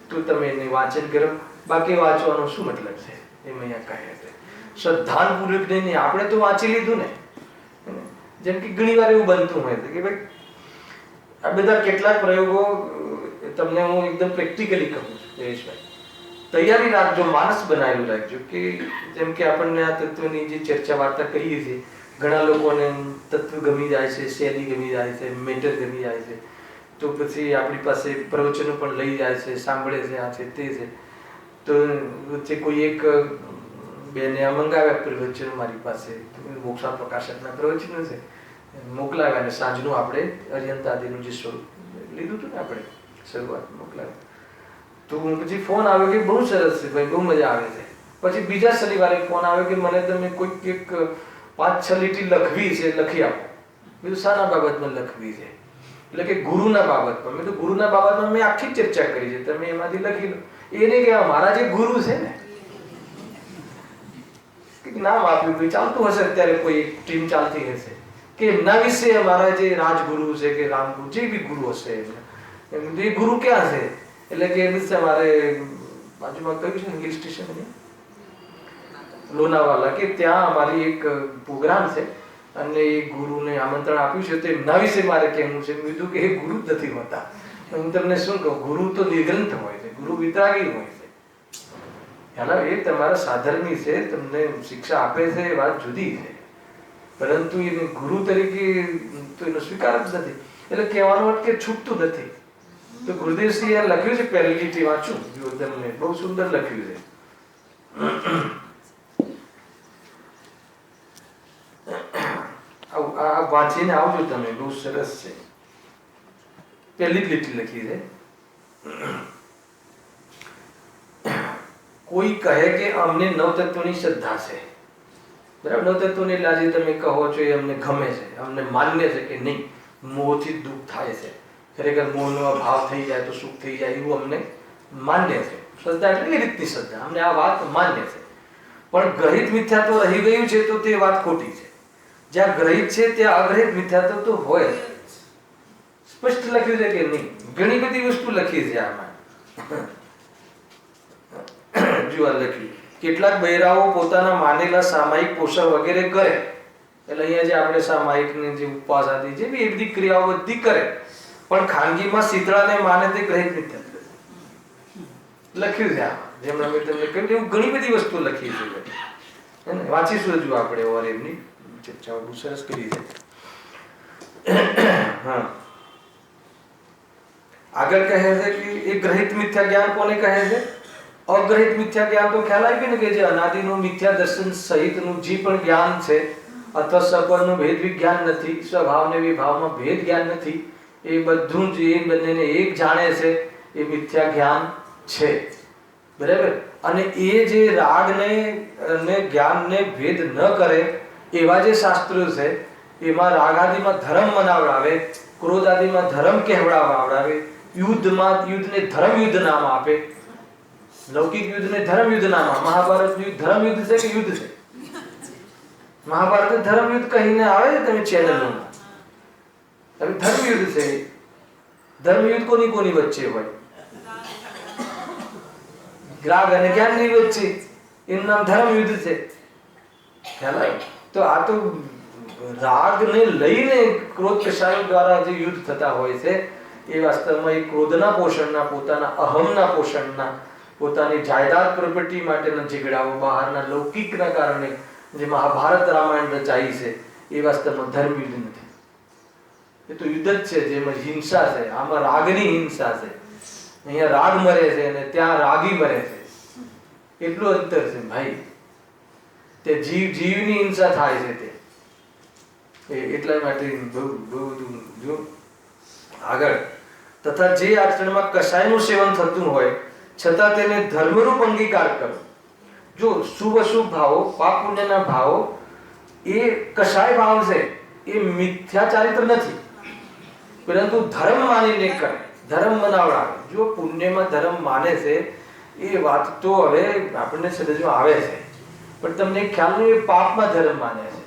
તો તમે એને વાંચન કરો. બાકી વાંચવાનો શું મતલબ છે એમ અહીંયા કહે છે. શ્રદ્ધાપૂર્વક નહીં, આપણે તો વાંચી લીધું ને. જેમ કે ઘણી વાર એવું બનતું હોય કે ભાઈ આ બધા કેટલાક પ્રયોગો તમને હું એકદમ પ્રેક્ટિકલી કહું છું જયેશભાઈ, તૈયારી રાખજો, માનસ બનાવેલું રાખજો. કે જેમ કે આપણને આ તત્વની જે ચર્ચા વાર્તા કરીએ છીએ, ઘણા લોકોને તત્વ ગમી જાય છે, શૈલી ગમી જાય છે, મેટર ગમી જાય છે, તો પછી આપણી પાસે પ્રવચનો પણ લઈ જાય છે, સાંભળે છે, આ છે તે છે. તો વચ્ચે કોઈ એક બેને મંગાવ્યા પ્રવચનો મારી પાસે, મોક્ષા પ્રકાશકના પ્રવચનો છે, મોકલાવ્યા અને સાંજનું આપણે અર્યંત આદિનું જે સ્વરૂપ લીધું હતું ને આપણે શરૂઆત મોકલાવ્યું. તો પછી ફોન આવ્યો કે બહુ સરસ છે ભાઈ, બહુ મજા આવે છે. પછી બીજા શનિવારે ફોન આવ્યો કે મને તમે કોઈક એક 5-6 લીટી લખવી છે, લખી આપો. બીજું શાના બાબતમાં લખવી છે? એટલે કે ગુરુના બાબતમાં. મેં તો ગુરુના બાબતમાં મેં આખી ચર્ચા કરી છે, તમે એમાંથી લખી લો. એને કે મારા જે ગુરુ છે ને નામ આપ્યું, ભાઈ ચાલતું હશે અત્યારે કોઈ ટીમ ચાલતી હશે કે એમના વિશે અમારા જે રાજગુરુ છે કે રામગુરુ જે બી ગુરુ હશે એ ગુરુ ક્યાં છે? એટલે કે અમારે બાજુમાં કયું છે હિલ સ્ટેશન લોનાવાલા, કે ત્યાં અમારી એક પ્રોગ્રામ છે અને એ ગુરુને આમંત્રણ આપ્યું છે તો એમના વિશે મારે કહેવું છે. મેં કીધું કે એ ગુરુ જ નથી હોતા. હું તમને શું કહું, ગુરુ તો નિર્ગ્રંથ હોય છે, ગુરુ વિતરાગી હોય છે. ખ્યાલ એ તમારા સાધર્મી છે, તમને શિક્ષા આપે છે, એ વાત જુદી છે, પરંતુ એને ગુરુ તરીકે તો એનો સ્વીકાર જ નથી. એટલે કહેવાનો અર્થ કે છૂટતું નથી. તો ગુરુદેવસિંહે લખ્યું છે, પહેલી લીટી વાંચું તમને, બહુ સુંદર લખ્યું છે. આ વાંચીને આવજો તમે, બહુ સરસ છે. પહેલી જ લીટી લખી છે. કોઈ કહે કે અમને નવતત્વની શ્રદ્ધા છે, બરાબર, નવતત્વની એટલે આજે તમે કહો છો એ અમને ગમે છે, અમને માન્ય છે કે નહીં, મોહથી દુઃખ થાય છે, ખરેખર મોહનો અભાવ થઈ જાય તો સુખ થઈ જાય, એવું અમને માન્ય છે. શ્રદ્ધા એટલે એ રીતની શ્રદ્ધા, અમને આ વાત માન્ય છે. પણ ગ્રહિત મિથ્યાત્વ રહી ગયું છે તો તે વાત ખોટી છે. જ્યાં ગ્રહિત છે ત્યાં અગ્રહિત મિથ્યાત્વ તો હોય. સ્પષ્ટ લખ્યું છે કે નહીં? ઘણી બધી વસ્તુ લખી છે આમાં. જો આ લખ્યું, કેટલાક બહેરાઓ પોતાના માનેલા સામાયિક પોષણ વગેરે કરે, એટલે અહીંયા જે આપણે સામાયિકની જે ઉપવાસ આદિ જે બી એ બધી ક્રિયાઓ બધી કરે, પણ ખાનગીમાં શીતળાને માને તે ગ્રહિત મિથ્યાત્વ લખ્યું છે આમાં. જેમ મેં તમને કહ્યું એવું ઘણી બધી વસ્તુ લખી છે, વાંચીશું હજુ આપણે ઓર એમની ચર્ચાઓ બહુ સરસ કરી છે. હા, આગળ કહે છે કે એ ગ્રહિત મિથ્યા જ્ઞાન કોને કહે છે? અગ્રહિત મિથ્યા જ્ઞાન તો ખ્યાલ આવી ગયો ને, કે જે અનાદિનું મિથ્યા દર્શન સહિતનું જે પણ જ્ઞાન છે, અથવા સપરનું ભેદ વિજ્ઞાન નથી, સ્વભાવ ને વિભાવમાં ભેદ જ્ઞાન નથી, એ બધું જ એ બંનેને એક જાણે છે, એ મિથ્યા જ્ઞાન છે, બરાબર. અને એ જે રાગને અને જ્ઞાનને ભેદ ન કરે એવા જે શાસ્ત્રો છે, એમાં રાગ આદિમાં ધર્મ મનાવડાવે, ક્રોધ આદિમાં ધર્મ કહેવડાવડાવે, યુદ્ધને ધર્મ યુદ્ધ નામ આપે, લૌકિક યુદ્ધને ધર્મ યુદ્ધ નામ આપે. મહાભારત યુદ્ધ ધર્મ યુદ્ધ છે કે યુદ્ધ છે? મહાભારત ધર્મ યુદ્ધ કહીને આવે છે તમે ચેનલોમાં, ધર્મ યુદ્ધ છે. ધર્મ યુદ્ધ કોની કોની વચ્ચે હોય? રાગ અને જ્ઞાનની વચ્ચે, એનું નામ ધર્મ યુદ્ધ છે. ખ્યાલ આવ્યો? તો આ તો રાગને લઈને ક્રોધ કષાયો દ્વારા જે યુદ્ધ થતા હોય છે, એ વાસ્તવમાં એ ક્રોધના પોષણના, પોતાના અહમના પોષણના, પોતાની જાયદાદ પ્રોપર્ટી માટેના ઝઘડાઓ, બહારના લૌકિકના કારણે જે મહાભારત રામાયણ રચાઈ છે, એ વાસ્તવમાં ધર્મ યુદ્ધ નથી. એ તો યુદ્ધ જ છે, જેમાં હિંસા છે. આમાં રાગની હિંસા છે. અહીંયા રાગ મરે છે અને ત્યાં રાગી મરે છે, એટલું અંતર છે ભાઈ. તે જીવની હિંસા થાય છે તે, એટલા માટે બહુ બધું. જો આગળ, તથા જે આચરણમાં કષાયનું સેવન થતું હોય છતાં તેને ધર્મરૂપ અંગીકાર કરો. જો શુભ અશુભ ભાવો, પાપ પુણ્યના ભાવો, એ કષાય ભાવ છે, એ મિથ્યા ચારિત્ર નથી, પરંતુ ધર્મ માનીને કરે, ધર્મ મનાવડાવે. જો પુણ્યમાં ધર્મ માને છે, એ વાત તો હવે આપણને સમજમાં આવે છે, પણ તમને ખ્યાલ નહીં, એ પાપમાં ધર્મ માને છે.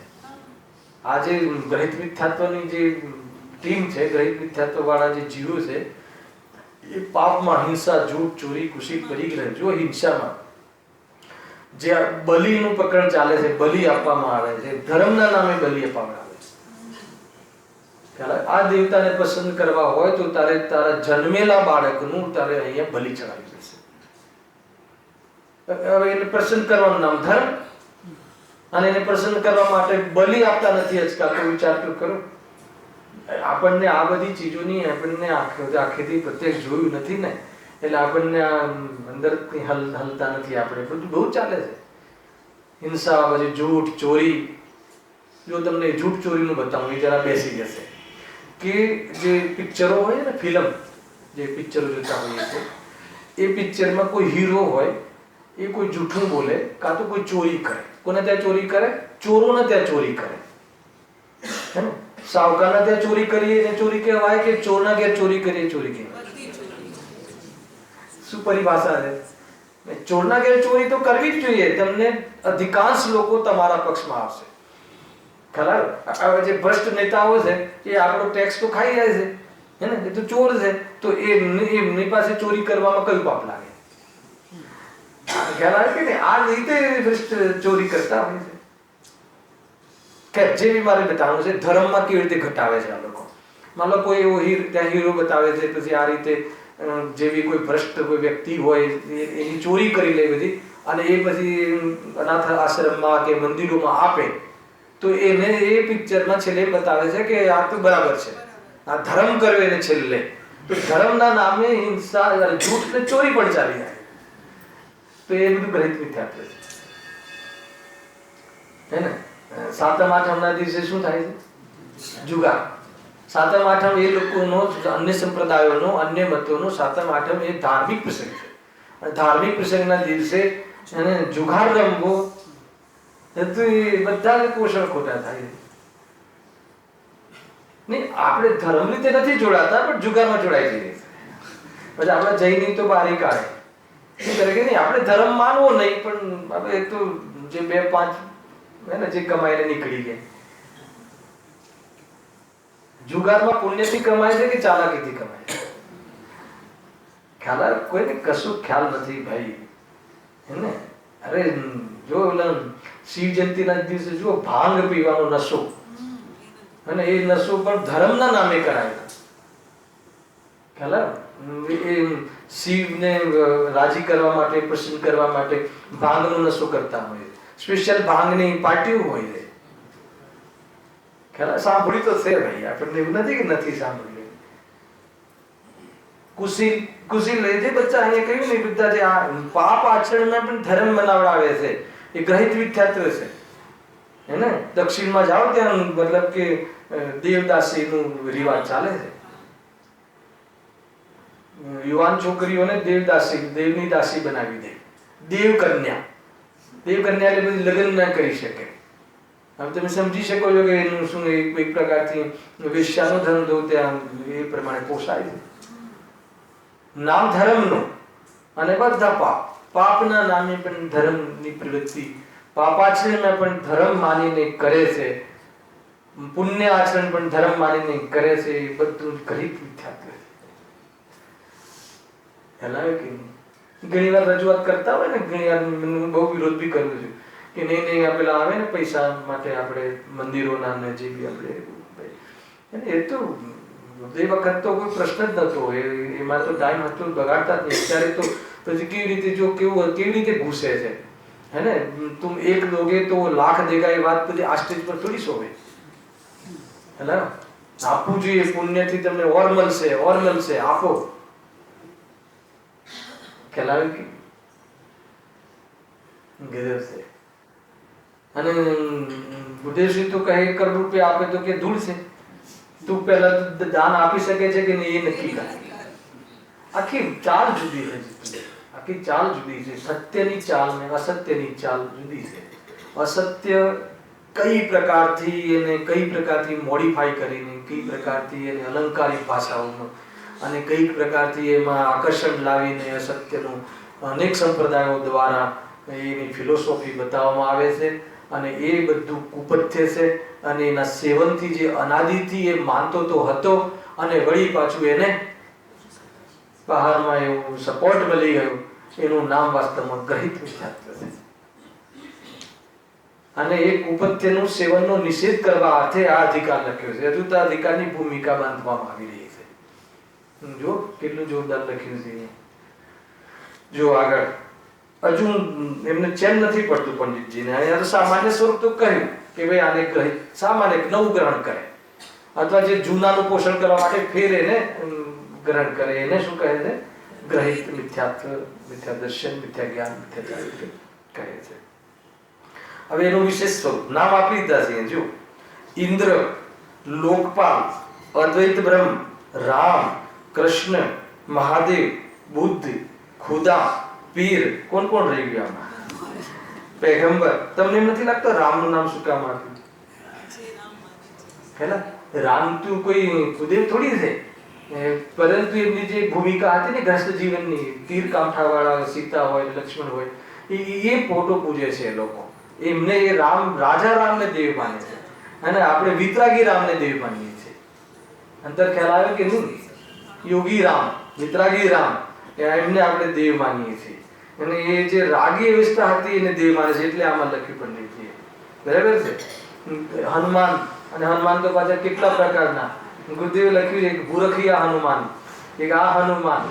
આ જે ગ્રહિત મિથ્યાત્વની જે ટીમ છે, ગ્રહિત મિથ્યાત્વ વાળા જે જીવો છે, એ પાપમાં, હિંસા, જૂઠ, ચોરી, કુશી, પરિગ્રહ, જો હિંસામાં જે બલિનું પ્રકરણ ચાલે છે, બલિ આપવામાં આવે છે, ધર્મના નામે બલિ આપવામાં આવે છે. આ દેવતાને પસંદ કરવા હોય તો તારે તારા જન્મેલા બાળકનું તારે અહીંયા બલિ ચડાવી દેશે. હવે એને પ્રસન્ન કરવાનું નામ ધર્મ, અને એને પ્રસન્ન કરવા માટે બલિ આપતા નથી આજકાલ. તો વિચાર તો કરો, આપણને આ બધી ચીજોની આપણને આખેથી પ્રત્યક્ષ જોયું નથી ને, એટલે આપણને આ અંદરથી હલતા નથી. આપણે બધું બહુ ચાલે છે, હિંસા, પછી જૂઠ, ચોરી. જો તમને જૂઠ ચોરીનું બતાવું, એ જરા બેસી જશે કે જે પિક્ચરો હોય ને, ફિલ્મ, જે પિક્ચરો જોતા હોઈએ છે, એ પિક્ચરમાં કોઈ હીરો હોય, એ કોઈ જૂઠું બોલે, કાં તો કોઈ ચોરી કરે. કોને ત્યાં ચોરી કરે? ચોરોને ત્યાં ચોરી કરે. હે ને? સાવકારના ત્યાં ચોરી કરીએ એને ચોરી કહેવાય કે ચોરના ઘેર ચોરી કરીએ ચોરી કહેવાય? શું પરિભાષા છે? ચોરના ઘેર ચોરી તો કરવી જ જોઈએ. તમને અધિકાંશ લોકો તમારા પક્ષમાં આવશે. ખરા? આ જે ભ્રષ્ટ નેતાઓ છે, એ આપણો ટેક્સ તો ખાઈ જાય છે, હે ને? એ તો ચોર છે, તો એમની પાસે ચોરી કરવામાં કયું પાપ લાગે? ખ્યાલ આવે કે નહીં? આ રીતે ભ્રષ્ટ ચોરી કરતા હોય છે. જે બી મારે બતાવવાનું છે, ધર્મમાં કેવી રીતે ઘટાવે છે આ લોકો. માનો કોઈ એવો ત્યાં હીરો બતાવે છે, પછી આ રીતે જેવી કોઈ ભ્રષ્ટ કોઈ વ્યક્તિ હોય એની ચોરી કરી લે બધી, અને એ પછી અનાથ આશ્રમમાં કે મંદિરોમાં આપે, તો એને એ પિક્ચરમાં છેલ્લે બતાવે છે કે આ તો બરાબર છે, આ ધર્મ કર્યો એને છેલ્લે. તો ધર્મના નામે હિંસા, જૂઠ ને ચોરી પણ ચાલી જાય. તો એ બધું ગ્રહિત મિથ્યાત્વ છે, હે ને? સાતમ આઠમના દિવસે શું થાય છે? જુગાર. સાતમ આઠમ એ લોકોનો, અન્ય સંપ્રદાયોનો, અન્ય મતોનો સાતમ આઠમ એ ધાર્મિક પ્રસંગ છે. ધાર્મિક પ્રસંગના દિવસે અને જુગાર રમવો તો એ બધા પોષણ ખોટા થાય. નહીં, આપણે ધર્મ રીતે નથી જોડાતા પણ જુગારમાં જોડાઈ જઈએ. પછી આપણા જૈની તો બારી કાઢે શું કરે કે નહીં, આપણે ધર્મ માનવો નહીં પણ આપણે તો જે 2-5 હે ને જે કમાઈને નીકળી ગયા. જુગારમાં પુણ્યથી કમાય છે કે ચાલાકીથી કમાય છે? ખ્યાલ કોઈને કશું ખ્યાલ નથી ભાઈ, હે ને. અરે જો શિવ જયંતિના દિવસે જુઓ ભાંગ પીવાનો નશો, અને એ નશો પણ ધર્મના નામે કરાયો. ખ્યાલ એ શિવને રાજી કરવા માટે, પ્રસન્ન કરવા માટે ભાંગનો નશો કરતા હોય. સ્પેશિયલ ભાંગની પાર્ટીઓ હોય છે. ખ્યાલ સાંભળી તો છે ભાઈ, આપણને એવું નથી કે નથી સાંભળ્યું. કુશીલ જે બચ્ચા અહીંયા કહ્યું ને, બધા જે આ પાપ આચરણમાં પણ ધર્મ બનાવડાવે છે, એ ગ્રહિત વિખ્યાત છે. હે ને, દક્ષિણમાં જાઓ ત્યાં મતલબ કે દેવદાસીનું રિવાજ ચાલે છે. યુવાન છોકરીઓને દેવની દાસી બનાવી દે. દેવકન્યા એટલે બધી લગ્ન ના કરી શકે. હવે તમે સમજી શકો છો કે એનું શું એક પ્રકારથી વેશ્યાનો ધંધો ત્યાં એ પ્રમાણે પોસાય છે. નામ ધર્મનું, અને બધા પાપના નામે પણ ધર્મની પ્રવૃત્તિ, પાપાચરણમાં પણ ધર્મ માનીને કરે છે, પુણ્ય આચરણ પણ ધર્મ માનીને કરે છે. એ બધું ઘડીક વિખ્યાત છે. ઘણી વાર રજૂઆત કરતા હોય ને, ઘણી વાર બહુ વિરોધ બી કરું છું કે નહીં પેલા આવે ને પૈસા માટે આપણે મંદિરોના ને જે બી આપણે, એ તો એ વખત તો કોઈ પ્રશ્ન જ નતો. એમાં તો ટાઈમ હતો બગાડતા જ નહીં. અત્યારે તો પછી કેવી રીતે જો કેવી રીતે ઘૂસે છે, હે ને. તું એક દોગે તો લાખ દેગા, એ વાત બધી આ સ્ટેજ પર થોડી શોભે. હેલા, આપવું જોઈએ, પુણ્યથી તમને ઓર મળશે, આપો. ખ્યાલ આવે કે ગજબ છે. અને બુદ્ધેશ્વરી તો કહે 1 કરોડ રૂપિયા આપે તો કે ધૂળ છે. તું પહેલા દાન આપી શકે છે કે નહીં એ નક્કી કર. આખી ચાલ જુદી છે, આખી ચાલ જુદી છે. સત્યની ચાલ ને અસત્યની ચાલ જુદી છે. અસત્ય કઈ પ્રકારથી મોડિફાઈ કરીને, કઈ પ્રકારથી એને અલંકારિક ભાષાઓમાં અને કઈ પ્રકારથી એમાં આકર્ષણ લાવીને અસત્યનું અનેક સંપ્રદાયો દ્વારા એની ફિલોસોફી બતાવવામાં આવે છે. અને એ બધું કુપથ્ય છે. અને એના સેવનથી જે અનાદિથી એ માનતો તો હતો, અને વળી પાછું એને બહારમાં એવું સપોર્ટ મળી ગયું, એનું નામ વાસ્તવમાં ગ્રહિત વિખ્યાત છે. અને એ કુપથ્યનું સેવનનો નિષેધ કરવા અર્થે આ અધિકાર લખ્યો છે. હજુ તો અધિકારની ભૂમિકા બાંધવામાં આવી રહી છે. જો કેટલું જોરદાર લખ્યું છે. જો આગળ હજુ એમને ચેન નથી પડતું પંડિતજીને. અહીંયા તો સામાન્ય સ્વરૂપ તો કહ્યું કે ભાઈ આને ગ્રહિત સામાન્ય નવું ગ્રહણ કરે, અથવા જે જૂનાનું પોષણ કરવા માટે ફેર એને ગ્રહણ કરે, એને શું કહે છે? ગ્રહિત મિથ્યા દર્શન, મિથ્યા જ્ઞાન, મિથ્યા ચારિત્ર્ય કહે છે. હવે એનું વિશેષ સ્વરૂપ નામ આપી દીધા છે. જો ઇન્દ્ર, લોકપાલ, અદ્વૈત બ્રહ્મ, રામ, કૃષ્ણ, મહાદેવ, બુદ્ધ, ખુદા, પીર. કોણ રહી ગયા આમાં? પૈગંબર. તમને એમ નથી લાગતો રામનું નામ શું કામ આપ્યું? પેલા રામ તો કોઈ કુદેવ થોડી છે, પરંતુ એમની જે ભૂમિકા હતી ને ગ્રસ્ત જીવનની, તીર કાંઠા વાળા સીતા હોય, લક્ષ્મણ હોય, એ ફોટો પૂજે છે લોકો. એમને એ રાજા રામને દેવ માને છે, અને આપણે વિતરાગી રામને દેવ માનીએ છીએ. અંતર ખ્યાલ આવે કે નહીં? યોગી રામ, વિતરાગી રામ, એમને આપણે દેવ માનીએ છીએ. અને એ જે રાગી અવસ્થા હતી એને દેવ માને છે. એટલે આમાં લખ્યું પંડિતજીએ. બરાબર છે. હનુમાન, અને હનુમાન તો પાછા કેટલા પ્રકારના. ગુરુદેવે લખ્યું છે, એક ભૂરખિયા હનુમાન, એક આ હનુમાન,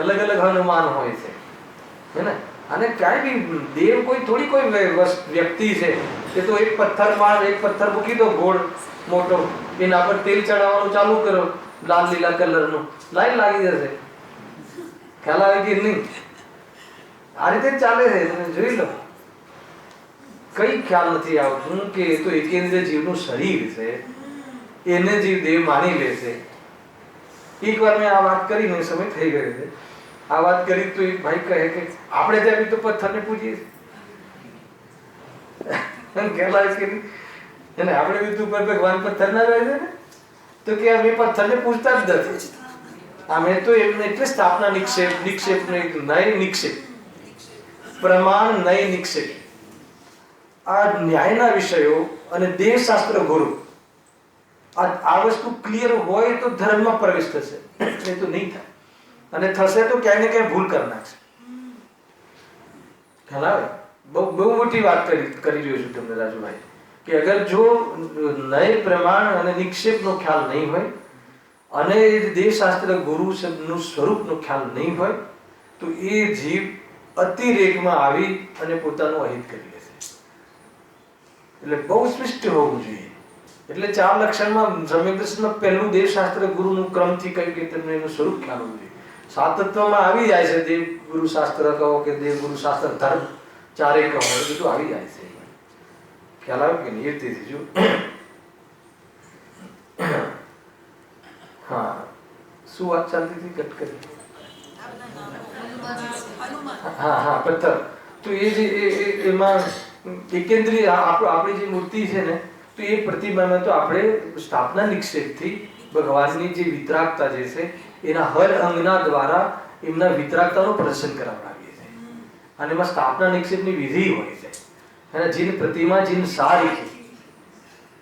અલગ અલગ હનુમાન હોય છે, હે ને. અને ક્યાંય બી દેવ કોઈ વ્યક્તિ છે કે તો એક પથ્થર મૂકી દો ગોળ મોટો, એના પર તેલ ચડાવવાનું ચાલુ કરો, લાલ લીલા કલરનું, લાઈન લાગી જશે. ખ્યાલ આવે કે નહીં? આ રીતે ચાલે છે. તમે જોઈ લો, કઈ ખ્યાલ નથી આવતું કે તો એકેન્દ્ર જીવનું શરીર છે, એને જીવ દેવ માની લે છે. એક વાર મેં આ વાત કરીને સમય થઈ ગયો છે. આ વાત કરી તો એક ભાઈ કહે કે આપણે ત્યાં બી તો પથ્થરને પૂજીએ કહેવાય કે એને આપણે બી તો ઉપર ભગવાન પથ્થર ના રહે છે ને, તો કે અમે પથ્થરને પૂજતા જ નથી. અમે તો એમને એટલે સ્થાપના નિક્ષેપ નય નિક્ષેપ પ્રમાણ નય નિક્ષેપ આ ન્યાયના વિષયો અને દેવશાસ્ત્ર ગુરુ આ વસ્તુ ક્લિયર હોય તો ધર્મમાં પ્રવેશ થશે, નહીં તો નહીં થાય. અને થશે તો ક્યાંય ને ક્યાંય ભૂલ કરી નાખશે. ખ્યાલ આવે? બહુ મોટી વાત કરી રહ્યો છું તમને રાજુભાઈ, કે અગર જો નય પ્રમાણ અને નિક્ષેપનો ખ્યાલ નહીં હોય અને દેવશાસ્ત્ર ગુરુ નું સ્વરૂપનો ખ્યાલ નહીં હોય તો એ જીવ અતિરેકમાં આવી અને પોતાનું અહિત કરી લેશે. એટલે બહુ સ્પષ્ટ હોવું જોઈએ. એટલે 4 લક્ષણમાં સમ્યક પહેલું દેવશાસ્ત્ર ગુરુનું ક્રમથી કહ્યું કે તમને એનું સ્વરૂપ ખ્યાલ હોવું જોઈએ. સાતત્વમાં આવી જાય છે, દેવ ગુરુ શાસ્ત્ર કહો કે દેવ ગુરુ શાસ્ત્ર ધર્મ ચારે કહો, એ બધું આવી જાય છે. ખ્યાલ આવે કે નહીં? એ રીતે જો હા, શું વાત ચાલતી હતી? કટ કરી. હા પથ્થર. તો એ જે એમાં એકેન્દ્રીય આપણી જે મૂર્તિ છે ને, તો એ પ્રતિમામાં તો આપણે સ્થાપના નિક્ષેપથી ભગવાનની જે વિતરાગતા જે છે એના હર અંગના દ્વારા એમના વિતરાગતાનું પ્રદર્શન કરાવડાવીએ છીએ. અને એમાં સ્થાપના નિક્ષેપની વિધિ હોય છે. અને જીન પ્રતિમા જીન સારી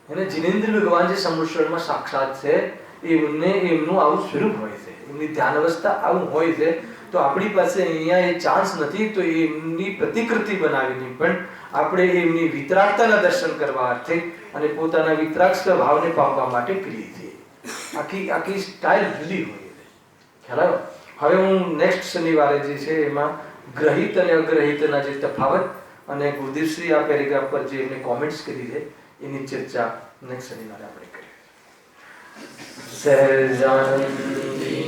અને જીનેન્દ્ર ભગવાન જે સમુદ્રમાં સાક્ષાત છે એમનું આવું સ્વરૂપ હોય છે, એમની ધ્યાન અવસ્થા આવું હોય છે. તો આપણી પાસે અહીંયા એ ચાન્સ નથી, તો એમની પ્રતિકૃતિ બનાવીને પણ આપણે એમની વિતરાગતાના દર્શન કરવા અર્થે અને પોતાના વિતરાગ સ્વભાવને પામવા માટે કરીએ છીએ. આખી સ્ટાઇલ જુદી હોય છે. ખ્યાલ આવ્યો? હવે હું નેક્સ્ટ શનિવારે જે છે એમાં ગ્રહિત અને અગ્રહિતના જે તફાવત અને ગુરુદેવશ્રી આ પેરેગ્રાફ પર જે એમને કોમેન્ટ્સ કરી છે એની ચર્ચા નેક્સ્ટ શનિવારે આપણે કરીએ. સહજાનંદી